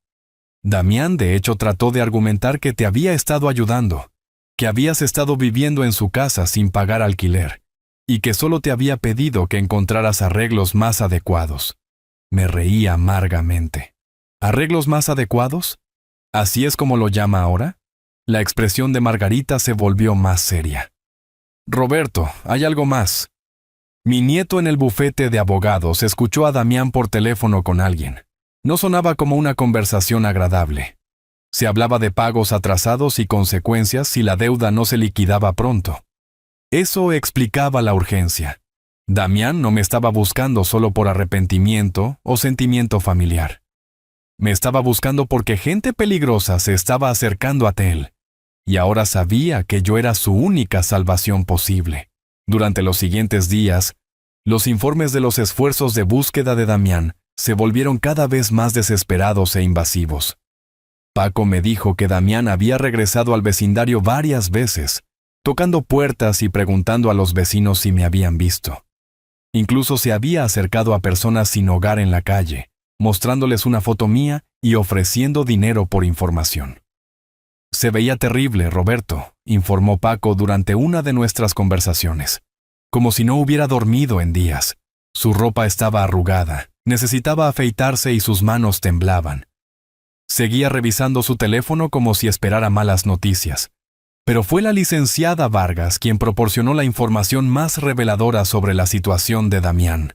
Damián de hecho trató de argumentar que te había estado ayudando, que habías estado viviendo en su casa sin pagar alquiler, y que solo te había pedido que encontraras arreglos más adecuados. Me reí amargamente. ¿Arreglos más adecuados? ¿Así es como lo llama ahora? La expresión de Margarita se volvió más seria. Roberto, hay algo más. Mi nieto en el bufete de abogados escuchó a Damián por teléfono con alguien. No sonaba como una conversación agradable. Se hablaba de pagos atrasados y consecuencias si la deuda no se liquidaba pronto. Eso explicaba la urgencia. Damián no me estaba buscando solo por arrepentimiento o sentimiento familiar. Me estaba buscando porque gente peligrosa se estaba acercando a él, y ahora sabía que yo era su única salvación posible. Durante los siguientes días, los informes de los esfuerzos de búsqueda de Damián se volvieron cada vez más desesperados e invasivos. Paco me dijo que Damián había regresado al vecindario varias veces, tocando puertas y preguntando a los vecinos si me habían visto. Incluso se había acercado a personas sin hogar en la calle, mostrándoles una foto mía y ofreciendo dinero por información. Se veía terrible, Roberto, informó Paco durante una de nuestras conversaciones. Como si no hubiera dormido en días. Su ropa estaba arrugada, necesitaba afeitarse y sus manos temblaban. Seguía revisando su teléfono como si esperara malas noticias. Pero fue la licenciada Vargas quien proporcionó la información más reveladora sobre la situación de Damián.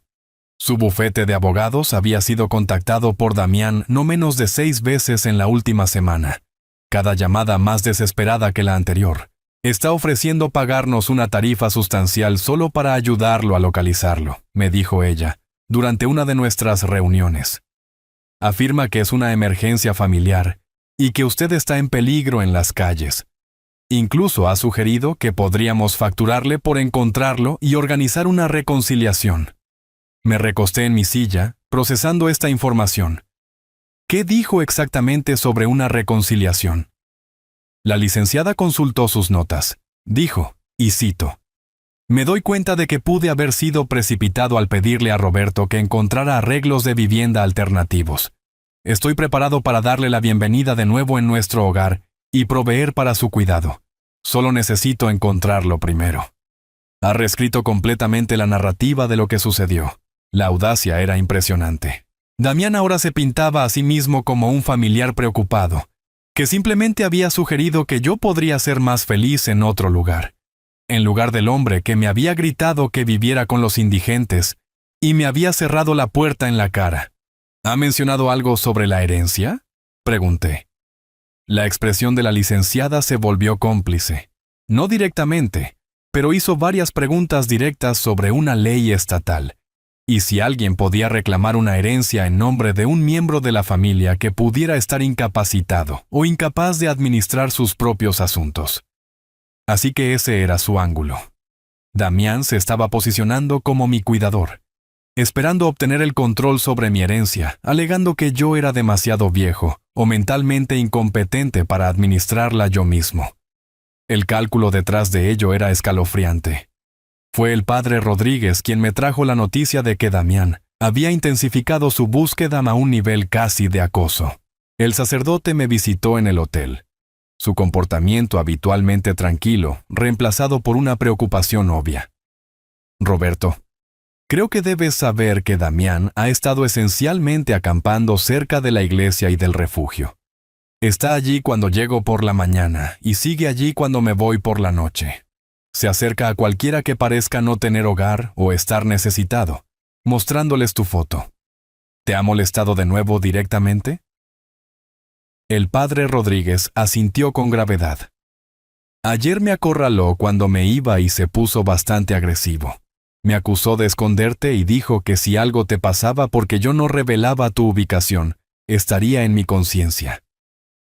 Su bufete de abogados había sido contactado por Damián no menos de 6 veces en la última semana, cada llamada más desesperada que la anterior. Está ofreciendo pagarnos una tarifa sustancial solo para ayudarlo a localizarlo, me dijo ella, durante una de nuestras reuniones. Afirma que es una emergencia familiar y que usted está en peligro en las calles. Incluso ha sugerido que podríamos facturarle por encontrarlo y organizar una reconciliación. Me recosté en mi silla, procesando esta información. ¿Qué dijo exactamente sobre una reconciliación? La licenciada consultó sus notas. Dijo, y cito, «Me doy cuenta de que pude haber sido precipitado al pedirle a Roberto que encontrara arreglos de vivienda alternativos. Estoy preparado para darle la bienvenida de nuevo en nuestro hogar y proveer para su cuidado. Solo necesito encontrarlo primero». Ha reescrito completamente la narrativa de lo que sucedió. La audacia era impresionante. Damián ahora se pintaba a sí mismo como un familiar preocupado, que simplemente había sugerido que yo podría ser más feliz en otro lugar, en lugar del hombre que me había gritado que viviera con los indigentes y me había cerrado la puerta en la cara. ¿Ha mencionado algo sobre la herencia?, pregunté. La expresión de la licenciada se volvió cómplice. No directamente, pero hizo varias preguntas directas sobre una ley estatal, y si alguien podía reclamar una herencia en nombre de un miembro de la familia que pudiera estar incapacitado o incapaz de administrar sus propios asuntos. Así que ese era su ángulo. Damián se estaba posicionando como mi cuidador, esperando obtener el control sobre mi herencia, alegando que yo era demasiado viejo o mentalmente incompetente para administrarla yo mismo. El cálculo detrás de ello era escalofriante. Fue el padre Rodríguez quien me trajo la noticia de que Damián había intensificado su búsqueda a un nivel casi de acoso. El sacerdote me visitó en el hotel. Su comportamiento habitualmente tranquilo, reemplazado por una preocupación obvia. Roberto, Creo que debes saber que Damián ha estado esencialmente acampando cerca de la iglesia y del refugio. Está allí cuando llego por la mañana y sigue allí cuando me voy por la noche. Se acerca a cualquiera que parezca no tener hogar o estar necesitado, mostrándoles tu foto. ¿Te ha molestado de nuevo directamente? El padre Rodríguez asintió con gravedad. Ayer me acorraló cuando me iba y se puso bastante agresivo. Me acusó de esconderte y dijo que si algo te pasaba porque yo no revelaba tu ubicación, estaría en mi conciencia.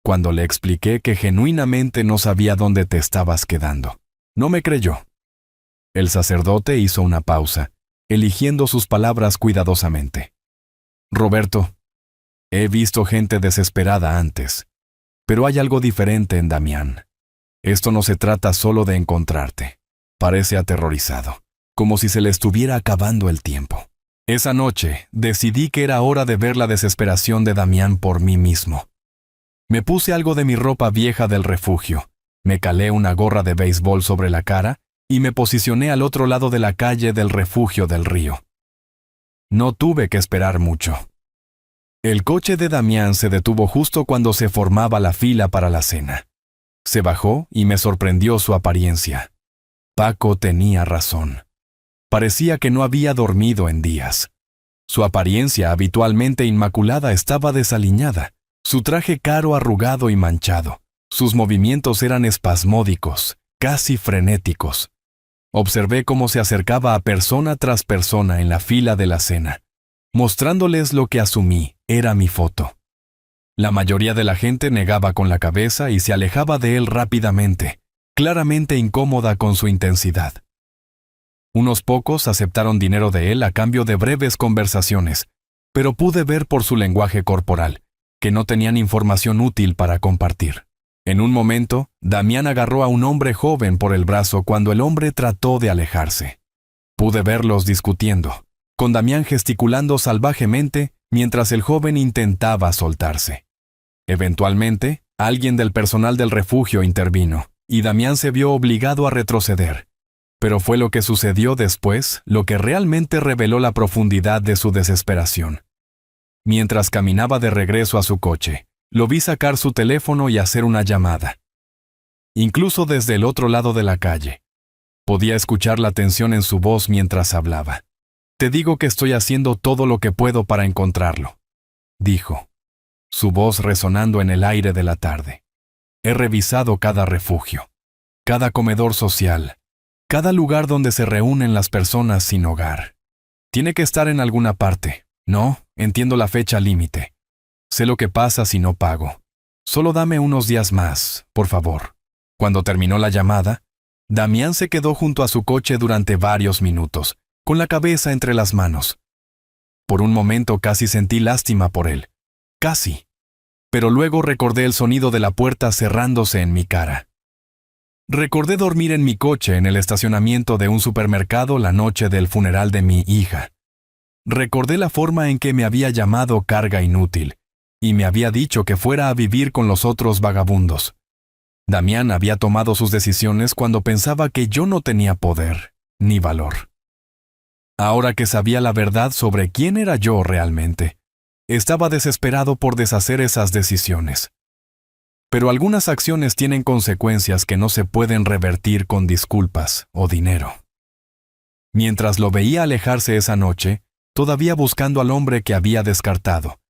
Cuando le expliqué que genuinamente no sabía dónde te estabas quedando, no me creyó. El sacerdote hizo una pausa, eligiendo sus palabras cuidadosamente. Roberto, he visto gente desesperada antes, pero hay algo diferente en Damián. Esto no se trata solo de encontrarte. Parece aterrorizado, como si se le estuviera acabando el tiempo. Esa noche decidí que era hora de ver la desesperación de Damián por mí mismo. Me puse algo de mi ropa vieja del refugio, me calé una gorra de béisbol sobre la cara y me posicioné al otro lado de la calle del refugio del río. No tuve que esperar mucho. El coche de Damián se detuvo justo cuando se formaba la fila para la cena. Se bajó y me sorprendió su apariencia. Paco tenía razón. Parecía que no había dormido en días. Su apariencia habitualmente inmaculada estaba desaliñada, su traje caro arrugado y manchado. Sus movimientos eran espasmódicos, casi frenéticos. Observé cómo se acercaba a persona tras persona en la fila de la cena, mostrándoles lo que asumí era mi foto. La mayoría de la gente negaba con la cabeza y se alejaba de él rápidamente, claramente incómoda con su intensidad. Unos pocos aceptaron dinero de él a cambio de breves conversaciones, pero pude ver por su lenguaje corporal que no tenían información útil para compartir. En un momento, Damián agarró a un hombre joven por el brazo cuando el hombre trató de alejarse. Pude verlos discutiendo, con Damián gesticulando salvajemente mientras el joven intentaba soltarse. Eventualmente, alguien del personal del refugio intervino, y Damián se vio obligado a retroceder. Pero fue lo que sucedió después lo que realmente reveló la profundidad de su desesperación. Mientras caminaba de regreso a su coche, lo vi sacar su teléfono y hacer una llamada. Incluso desde el otro lado de la calle, podía escuchar la tensión en su voz mientras hablaba. «Te digo que estoy haciendo todo lo que puedo para encontrarlo», dijo, su voz resonando en el aire de la tarde. «He revisado cada refugio, cada comedor social, cada lugar donde se reúnen las personas sin hogar. Tiene que estar en alguna parte. No, entiendo la fecha límite. Sé lo que pasa si no pago. Solo dame unos días más, por favor». Cuando terminó la llamada, Damián se quedó junto a su coche durante varios minutos, con la cabeza entre las manos. Por un momento casi sentí lástima por él. Casi. Pero luego recordé el sonido de la puerta cerrándose en mi cara. Recordé dormir en mi coche en el estacionamiento de un supermercado la noche del funeral de mi hija. Recordé la forma en que me había llamado carga inútil, y me había dicho que fuera a vivir con los otros vagabundos. Damián había tomado sus decisiones cuando pensaba que yo no tenía poder, ni valor. Ahora que sabía la verdad sobre quién era yo realmente, estaba desesperado por deshacer esas decisiones. Pero algunas acciones tienen consecuencias que no se pueden revertir con disculpas o dinero. Mientras lo veía alejarse esa noche, todavía buscando al hombre que había descartado,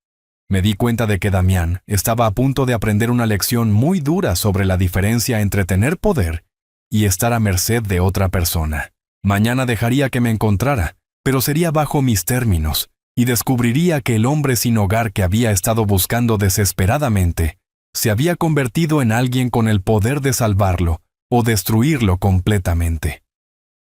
me di cuenta de que Damián estaba a punto de aprender una lección muy dura sobre la diferencia entre tener poder y estar a merced de otra persona. Mañana dejaría que me encontrara, pero sería bajo mis términos, y descubriría que el hombre sin hogar que había estado buscando desesperadamente se había convertido en alguien con el poder de salvarlo o destruirlo completamente.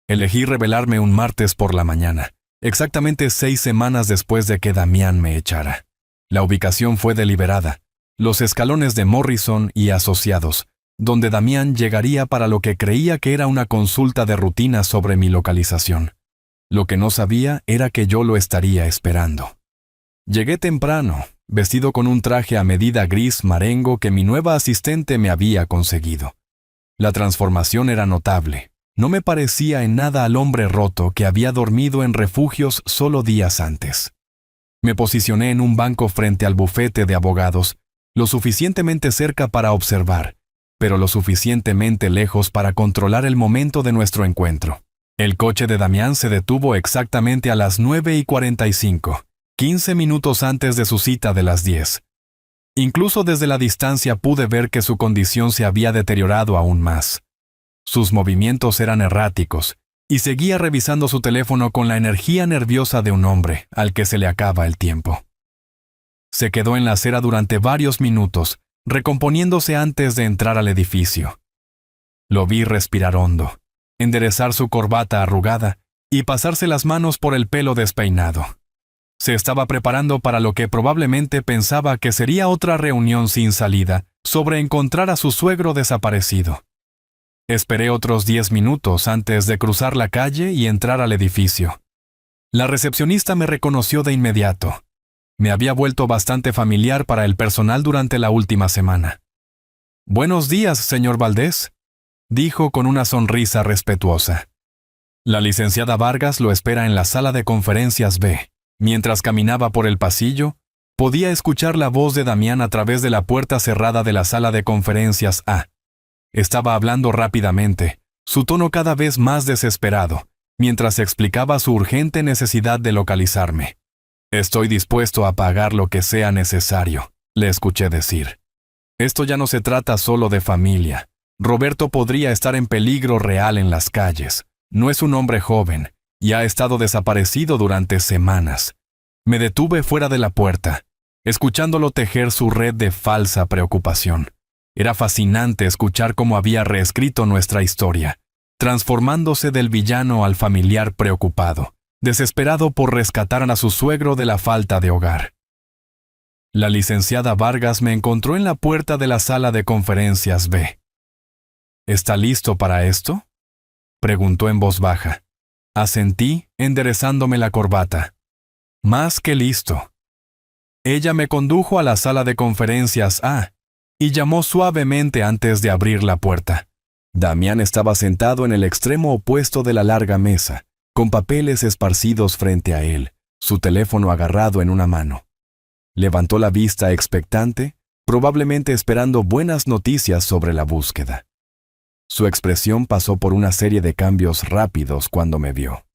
Elegí revelarme un martes por la mañana, exactamente 6 semanas después de que Damián me echara. La ubicación fue deliberada, los escalones de Morrison y Asociados, donde Damián llegaría para lo que creía que era una consulta de rutina sobre mi localización. Lo que no sabía era que yo lo estaría esperando. Llegué temprano, vestido con un traje a medida gris marengo que mi nueva asistente me había conseguido. La transformación era notable, No me parecía en nada al hombre roto que había dormido en refugios solo días antes. Me posicioné en un banco frente al bufete de abogados, lo suficientemente cerca para observar, pero lo suficientemente lejos para controlar el momento de nuestro encuentro. El coche de Damián se detuvo exactamente a las 9:45, 15 minutos antes de su cita de las 10. Incluso desde la distancia pude ver que su condición se había deteriorado aún más. Sus movimientos eran erráticos, y seguía revisando su teléfono con la energía nerviosa de un hombre al que se le acaba el tiempo. Se quedó en la acera durante varios minutos, recomponiéndose antes de entrar al edificio. Lo vi respirar hondo, enderezar su corbata arrugada y pasarse las manos por el pelo despeinado. Se estaba preparando para lo que probablemente pensaba que sería otra reunión sin salida sobre encontrar a su suegro desaparecido. Esperé otros 10 minutos antes de cruzar la calle y entrar al edificio. La recepcionista me reconoció de inmediato. Me había vuelto bastante familiar para el personal durante la última semana. «Buenos días, señor Valdés», dijo con una sonrisa respetuosa. La licenciada Vargas lo espera en la sala de conferencias B. Mientras caminaba por el pasillo, podía escuchar la voz de Damián a través de la puerta cerrada de la sala de conferencias A. Estaba hablando rápidamente, su tono cada vez más desesperado, mientras explicaba su urgente necesidad de localizarme. «Estoy dispuesto a pagar lo que sea necesario», le escuché decir. «Esto ya no se trata solo de familia. Roberto podría estar en peligro real en las calles. No es un hombre joven, y ha estado desaparecido durante semanas». Me detuve fuera de la puerta, escuchándolo tejer su red de falsa preocupación. Era fascinante escuchar cómo había reescrito nuestra historia, transformándose del villano al familiar preocupado, desesperado por rescatar a su suegro de la falta de hogar. La licenciada Vargas me encontró en la puerta de la sala de conferencias B. «¿Está listo para esto?», preguntó en voz baja. Asentí, enderezándome la corbata. «Más que listo». Ella me condujo a la sala de conferencias A y llamó suavemente antes de abrir la puerta. Damián estaba sentado en el extremo opuesto de la larga mesa, con papeles esparcidos frente a él, su teléfono agarrado en una mano. Levantó la vista expectante, probablemente esperando buenas noticias sobre la búsqueda. Su expresión pasó por una serie de cambios rápidos cuando me vio.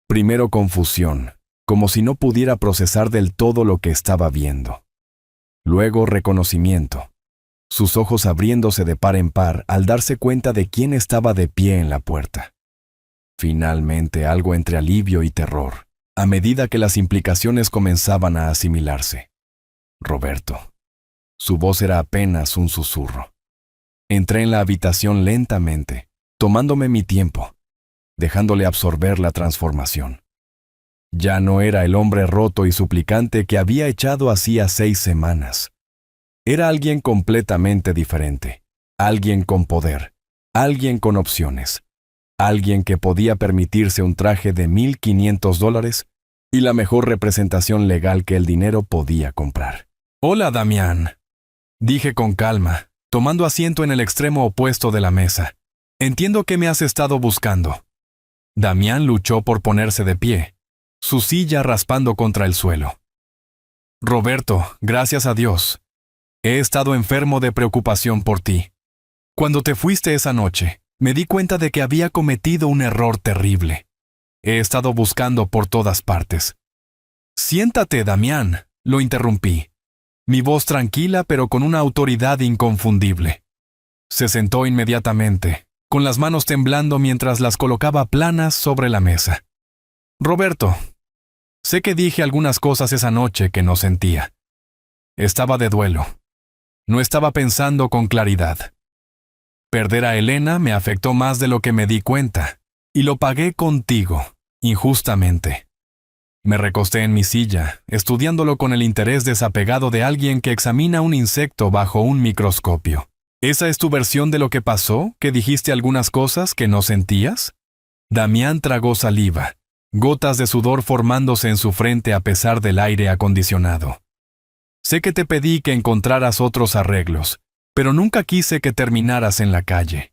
Primero confusión, como si no pudiera procesar del todo lo que estaba viendo. Luego reconocimiento, sus ojos abriéndose de par en par al darse cuenta de quién estaba de pie en la puerta. Finalmente algo entre alivio y terror, a medida que las implicaciones comenzaban a asimilarse. Roberto. Su voz era apenas un susurro. Entré en la habitación lentamente, tomándome mi tiempo, dejándole absorber la transformación. Ya no era el hombre roto y suplicante que había echado hacía 6 semanas. Era alguien completamente diferente, alguien con poder, alguien con opciones, alguien que podía permitirse un traje de $1,500 y la mejor representación legal que el dinero podía comprar. «Hola, Damián», dije con calma, tomando asiento en el extremo opuesto de la mesa. «Entiendo que me has estado buscando». Damián luchó por ponerse de pie, su silla raspando contra el suelo. «Roberto, gracias a Dios. He estado enfermo de preocupación por ti. Cuando te fuiste esa noche, me di cuenta de que había cometido un error terrible. He estado buscando por todas partes». «Siéntate, Damián», lo interrumpí. Mi voz tranquila pero con una autoridad inconfundible. Se sentó inmediatamente, con las manos temblando mientras las colocaba planas sobre la mesa. «Roberto, sé que dije algunas cosas esa noche que no sentía. Estaba de duelo. No estaba pensando con claridad. Perder a Elena me afectó más de lo que me di cuenta, y lo pagué contigo, injustamente». Me recosté en mi silla, estudiándolo con el interés desapegado de alguien que examina un insecto bajo un microscopio. «¿Esa es tu versión de lo que pasó, que dijiste algunas cosas que no sentías?» Damián tragó saliva, gotas de sudor formándose en su frente a pesar del aire acondicionado. «Sé que te pedí que encontraras otros arreglos, pero nunca quise que terminaras en la calle».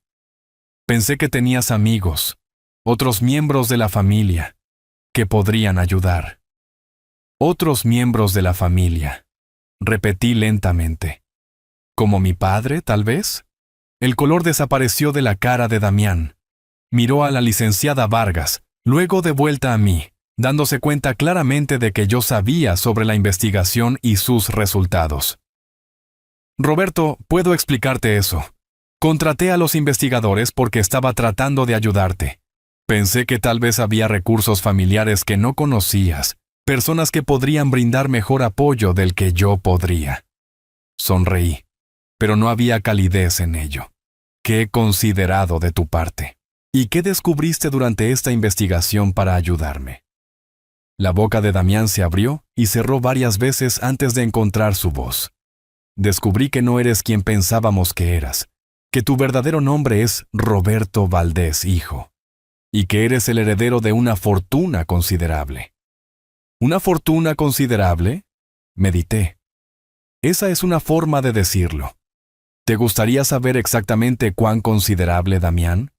Pensé que tenías amigos, otros miembros de la familia, que podrían ayudar. Otros miembros de la familia, repetí lentamente. ¿Como mi padre, tal vez? El color desapareció de la cara de Damián. Miró a la licenciada Vargas, luego de vuelta a mí, dándose cuenta claramente de que yo sabía sobre la investigación y sus resultados. Roberto, puedo explicarte eso. Contraté a los investigadores porque estaba tratando de ayudarte. Pensé que tal vez había recursos familiares que no conocías, personas que podrían brindar mejor apoyo del que yo podría. Sonreí, pero no había calidez en ello. Qué considerado de tu parte. ¿Y qué descubriste durante esta investigación para ayudarme? La boca de Damián se abrió y cerró varias veces antes de encontrar su voz. Descubrí que no eres quien pensábamos que eras, que tu verdadero nombre es Roberto Valdés, hijo, y que eres el heredero de una fortuna considerable. ¿Una fortuna considerable? Medité. Esa es una forma de decirlo. ¿Te gustaría saber exactamente cuán considerable, Damián?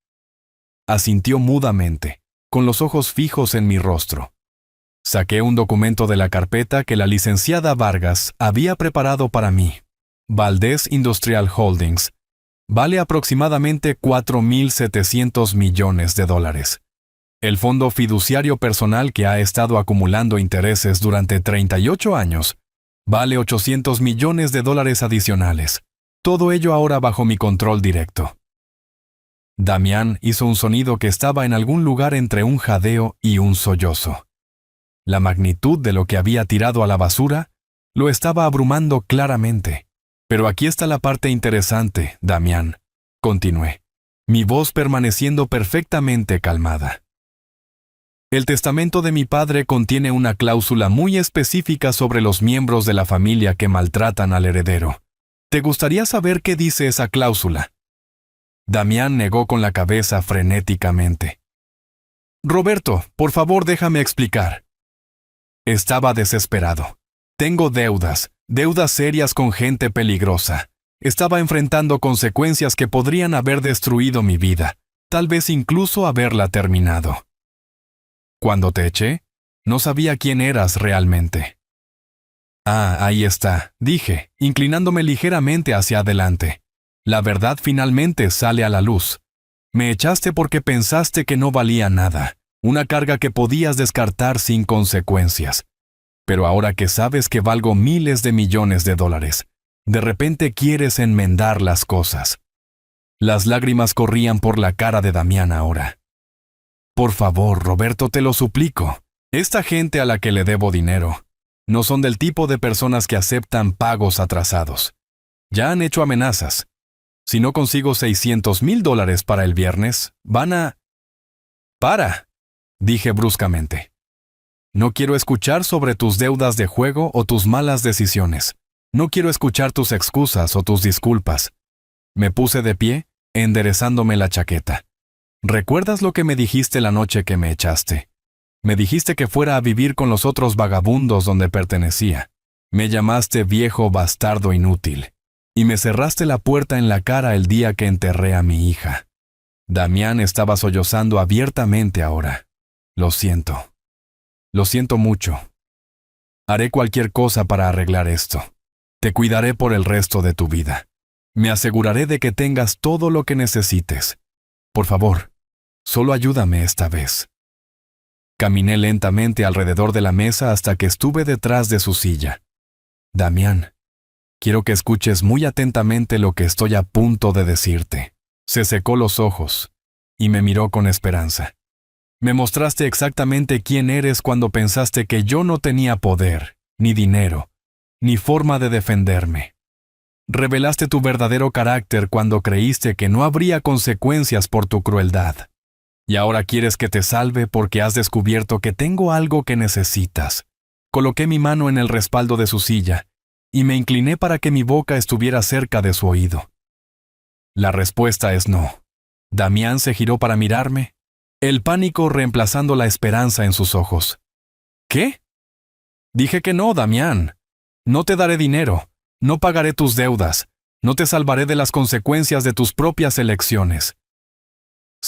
Asintió mudamente, con los ojos fijos en mi rostro. Saqué un documento de la carpeta que la licenciada Vargas había preparado para mí. Valdés Industrial Holdings vale aproximadamente $4.700 millones. El fondo fiduciario personal que ha estado acumulando intereses durante 38 años vale $800 millones adicionales. Todo ello ahora bajo mi control directo. Damián hizo un sonido que estaba en algún lugar entre un jadeo y un sollozo. La magnitud de lo que había tirado a la basura lo estaba abrumando claramente. Pero aquí está la parte interesante, Damián, continué, mi voz permaneciendo perfectamente calmada. El testamento de mi padre contiene una cláusula muy específica sobre los miembros de la familia que maltratan al heredero. ¿Te gustaría saber qué dice esa cláusula? Damián negó con la cabeza frenéticamente. Roberto, por favor, déjame explicar. Estaba desesperado. Tengo deudas serias con gente peligrosa. Estaba enfrentando consecuencias que podrían haber destruido mi vida, tal vez incluso haberla terminado. Cuando te eché, no sabía quién eras realmente. Ah, ahí está, dije, inclinándome ligeramente hacia adelante. La verdad finalmente sale a la luz. Me echaste porque pensaste que no valía nada, una carga que podías descartar sin consecuencias. Pero ahora que sabes que valgo miles de millones de dólares, de repente quieres enmendar las cosas. Las lágrimas corrían por la cara de Damián ahora. Por favor, Roberto, te lo suplico. Esta gente a la que le debo dinero no son del tipo de personas que aceptan pagos atrasados. Ya han hecho amenazas. Si no consigo $600,000 para el viernes, van a... ¡Para!, dije bruscamente. No quiero escuchar sobre tus deudas de juego o tus malas decisiones. No quiero escuchar tus excusas o tus disculpas. Me puse de pie, enderezándome la chaqueta. ¿Recuerdas lo que me dijiste la noche que me echaste? Me dijiste que fuera a vivir con los otros vagabundos donde pertenecía. Me llamaste viejo bastardo inútil. Y me cerraste la puerta en la cara el día que enterré a mi hija. Damián estaba sollozando abiertamente ahora. Lo siento. Lo siento mucho. Haré cualquier cosa para arreglar esto. Te cuidaré por el resto de tu vida. Me aseguraré de que tengas todo lo que necesites. Por favor, solo ayúdame esta vez. Caminé lentamente alrededor de la mesa hasta que estuve detrás de su silla. Damián, quiero que escuches muy atentamente lo que estoy a punto de decirte. Se secó los ojos y me miró con esperanza. Me mostraste exactamente quién eres cuando pensaste que yo no tenía poder, ni dinero, ni forma de defenderme. Revelaste tu verdadero carácter cuando creíste que no habría consecuencias por tu crueldad. Y ahora quieres que te salve porque has descubierto que tengo algo que necesitas. Coloqué mi mano en el respaldo de su silla y me incliné para que mi boca estuviera cerca de su oído. La respuesta es no. Damián se giró para mirarme, el pánico reemplazando la esperanza en sus ojos. ¿Qué? Dije que no, Damián. No te daré dinero, no pagaré tus deudas, no te salvaré de las consecuencias de tus propias elecciones.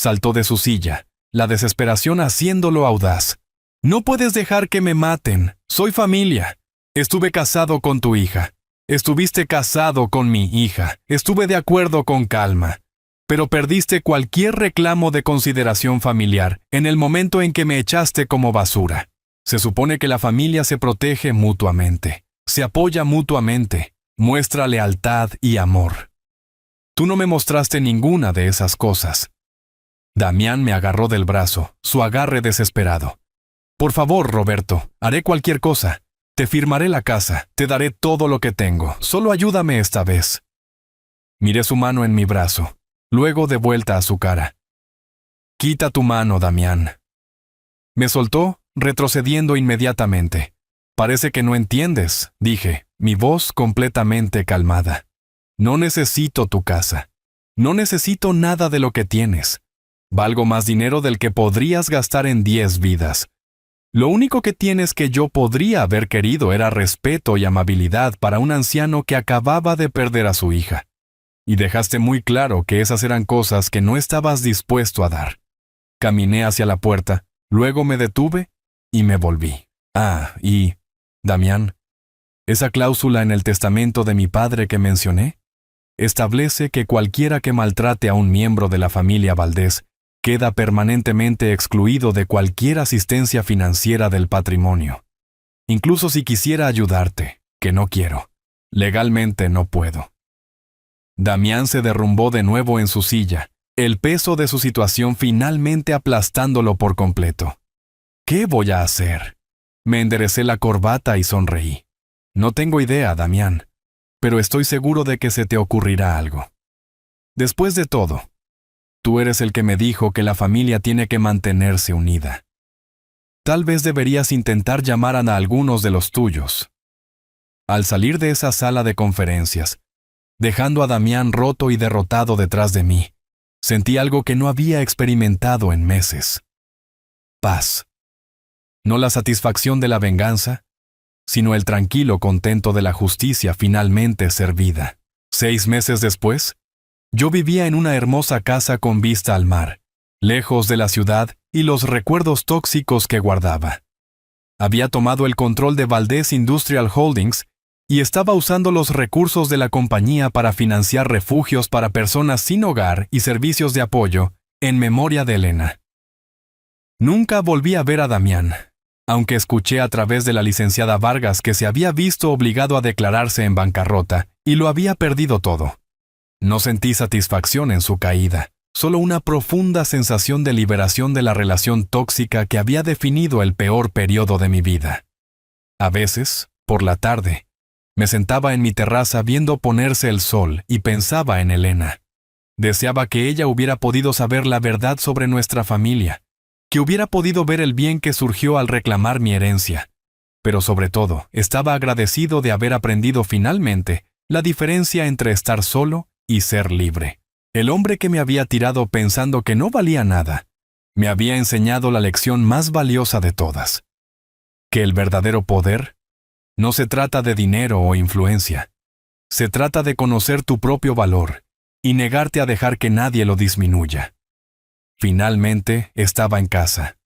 Saltó de su silla, la desesperación haciéndolo audaz. No puedes dejar que me maten. Soy familia. Estuve casado con tu hija. Estuviste casado con mi hija. Estuve de acuerdo con calma. Pero perdiste cualquier reclamo de consideración familiar en el momento en que me echaste como basura. Se supone que la familia se protege mutuamente, se apoya mutuamente, muestra lealtad y amor. Tú no me mostraste ninguna de esas cosas. Damián me agarró del brazo, su agarre desesperado. Por favor, Roberto, haré cualquier cosa. Te firmaré la casa, te daré todo lo que tengo. Solo ayúdame esta vez. Miré su mano en mi brazo, luego de vuelta a su cara. Quita tu mano, Damián. Me soltó, retrocediendo inmediatamente. Parece que no entiendes, dije, mi voz completamente calmada. No necesito tu casa. No necesito nada de lo que tienes. Valgo más dinero del que podrías gastar en 10 vidas. Lo único que tienes que yo podría haber querido era respeto y amabilidad para un anciano que acababa de perder a su hija. Y dejaste muy claro que esas eran cosas que no estabas dispuesto a dar. Caminé hacia la puerta, luego me detuve y me volví. Y, Damián, esa cláusula en el testamento de mi padre que mencioné, establece que cualquiera que maltrate a un miembro de la familia Valdés queda permanentemente excluido de cualquier asistencia financiera del patrimonio. Incluso si quisiera ayudarte, que no quiero. Legalmente no puedo. Damián se derrumbó de nuevo en su silla, el peso de su situación finalmente aplastándolo por completo. ¿Qué voy a hacer? Me enderecé la corbata y sonreí. No tengo idea, Damián, pero estoy seguro de que se te ocurrirá algo. Después de todo, tú eres el que me dijo que la familia tiene que mantenerse unida. Tal vez deberías intentar llamar a algunos de los tuyos. Al salir de esa sala de conferencias, dejando a Damián roto y derrotado detrás de mí, sentí algo que no había experimentado en meses. Paz. No la satisfacción de la venganza, sino el tranquilo contento de la justicia finalmente servida. 6 meses después, yo vivía en una hermosa casa con vista al mar, lejos de la ciudad y los recuerdos tóxicos que guardaba. Había tomado el control de Valdés Industrial Holdings y estaba usando los recursos de la compañía para financiar refugios para personas sin hogar y servicios de apoyo, en memoria de Elena. Nunca volví a ver a Damián, aunque escuché a través de la licenciada Vargas que se había visto obligado a declararse en bancarrota y lo había perdido todo. No sentí satisfacción en su caída, solo una profunda sensación de liberación de la relación tóxica que había definido el peor periodo de mi vida. A veces, por la tarde, me sentaba en mi terraza viendo ponerse el sol y pensaba en Elena. Deseaba que ella hubiera podido saber la verdad sobre nuestra familia, que hubiera podido ver el bien que surgió al reclamar mi herencia. Pero sobre todo, estaba agradecido de haber aprendido finalmente la diferencia entre estar solo y ser libre. El hombre que me había tirado pensando que no valía nada, me había enseñado la lección más valiosa de todas. Que el verdadero poder no se trata de dinero o influencia. Se trata de conocer tu propio valor y negarte a dejar que nadie lo disminuya. Finalmente estaba en casa,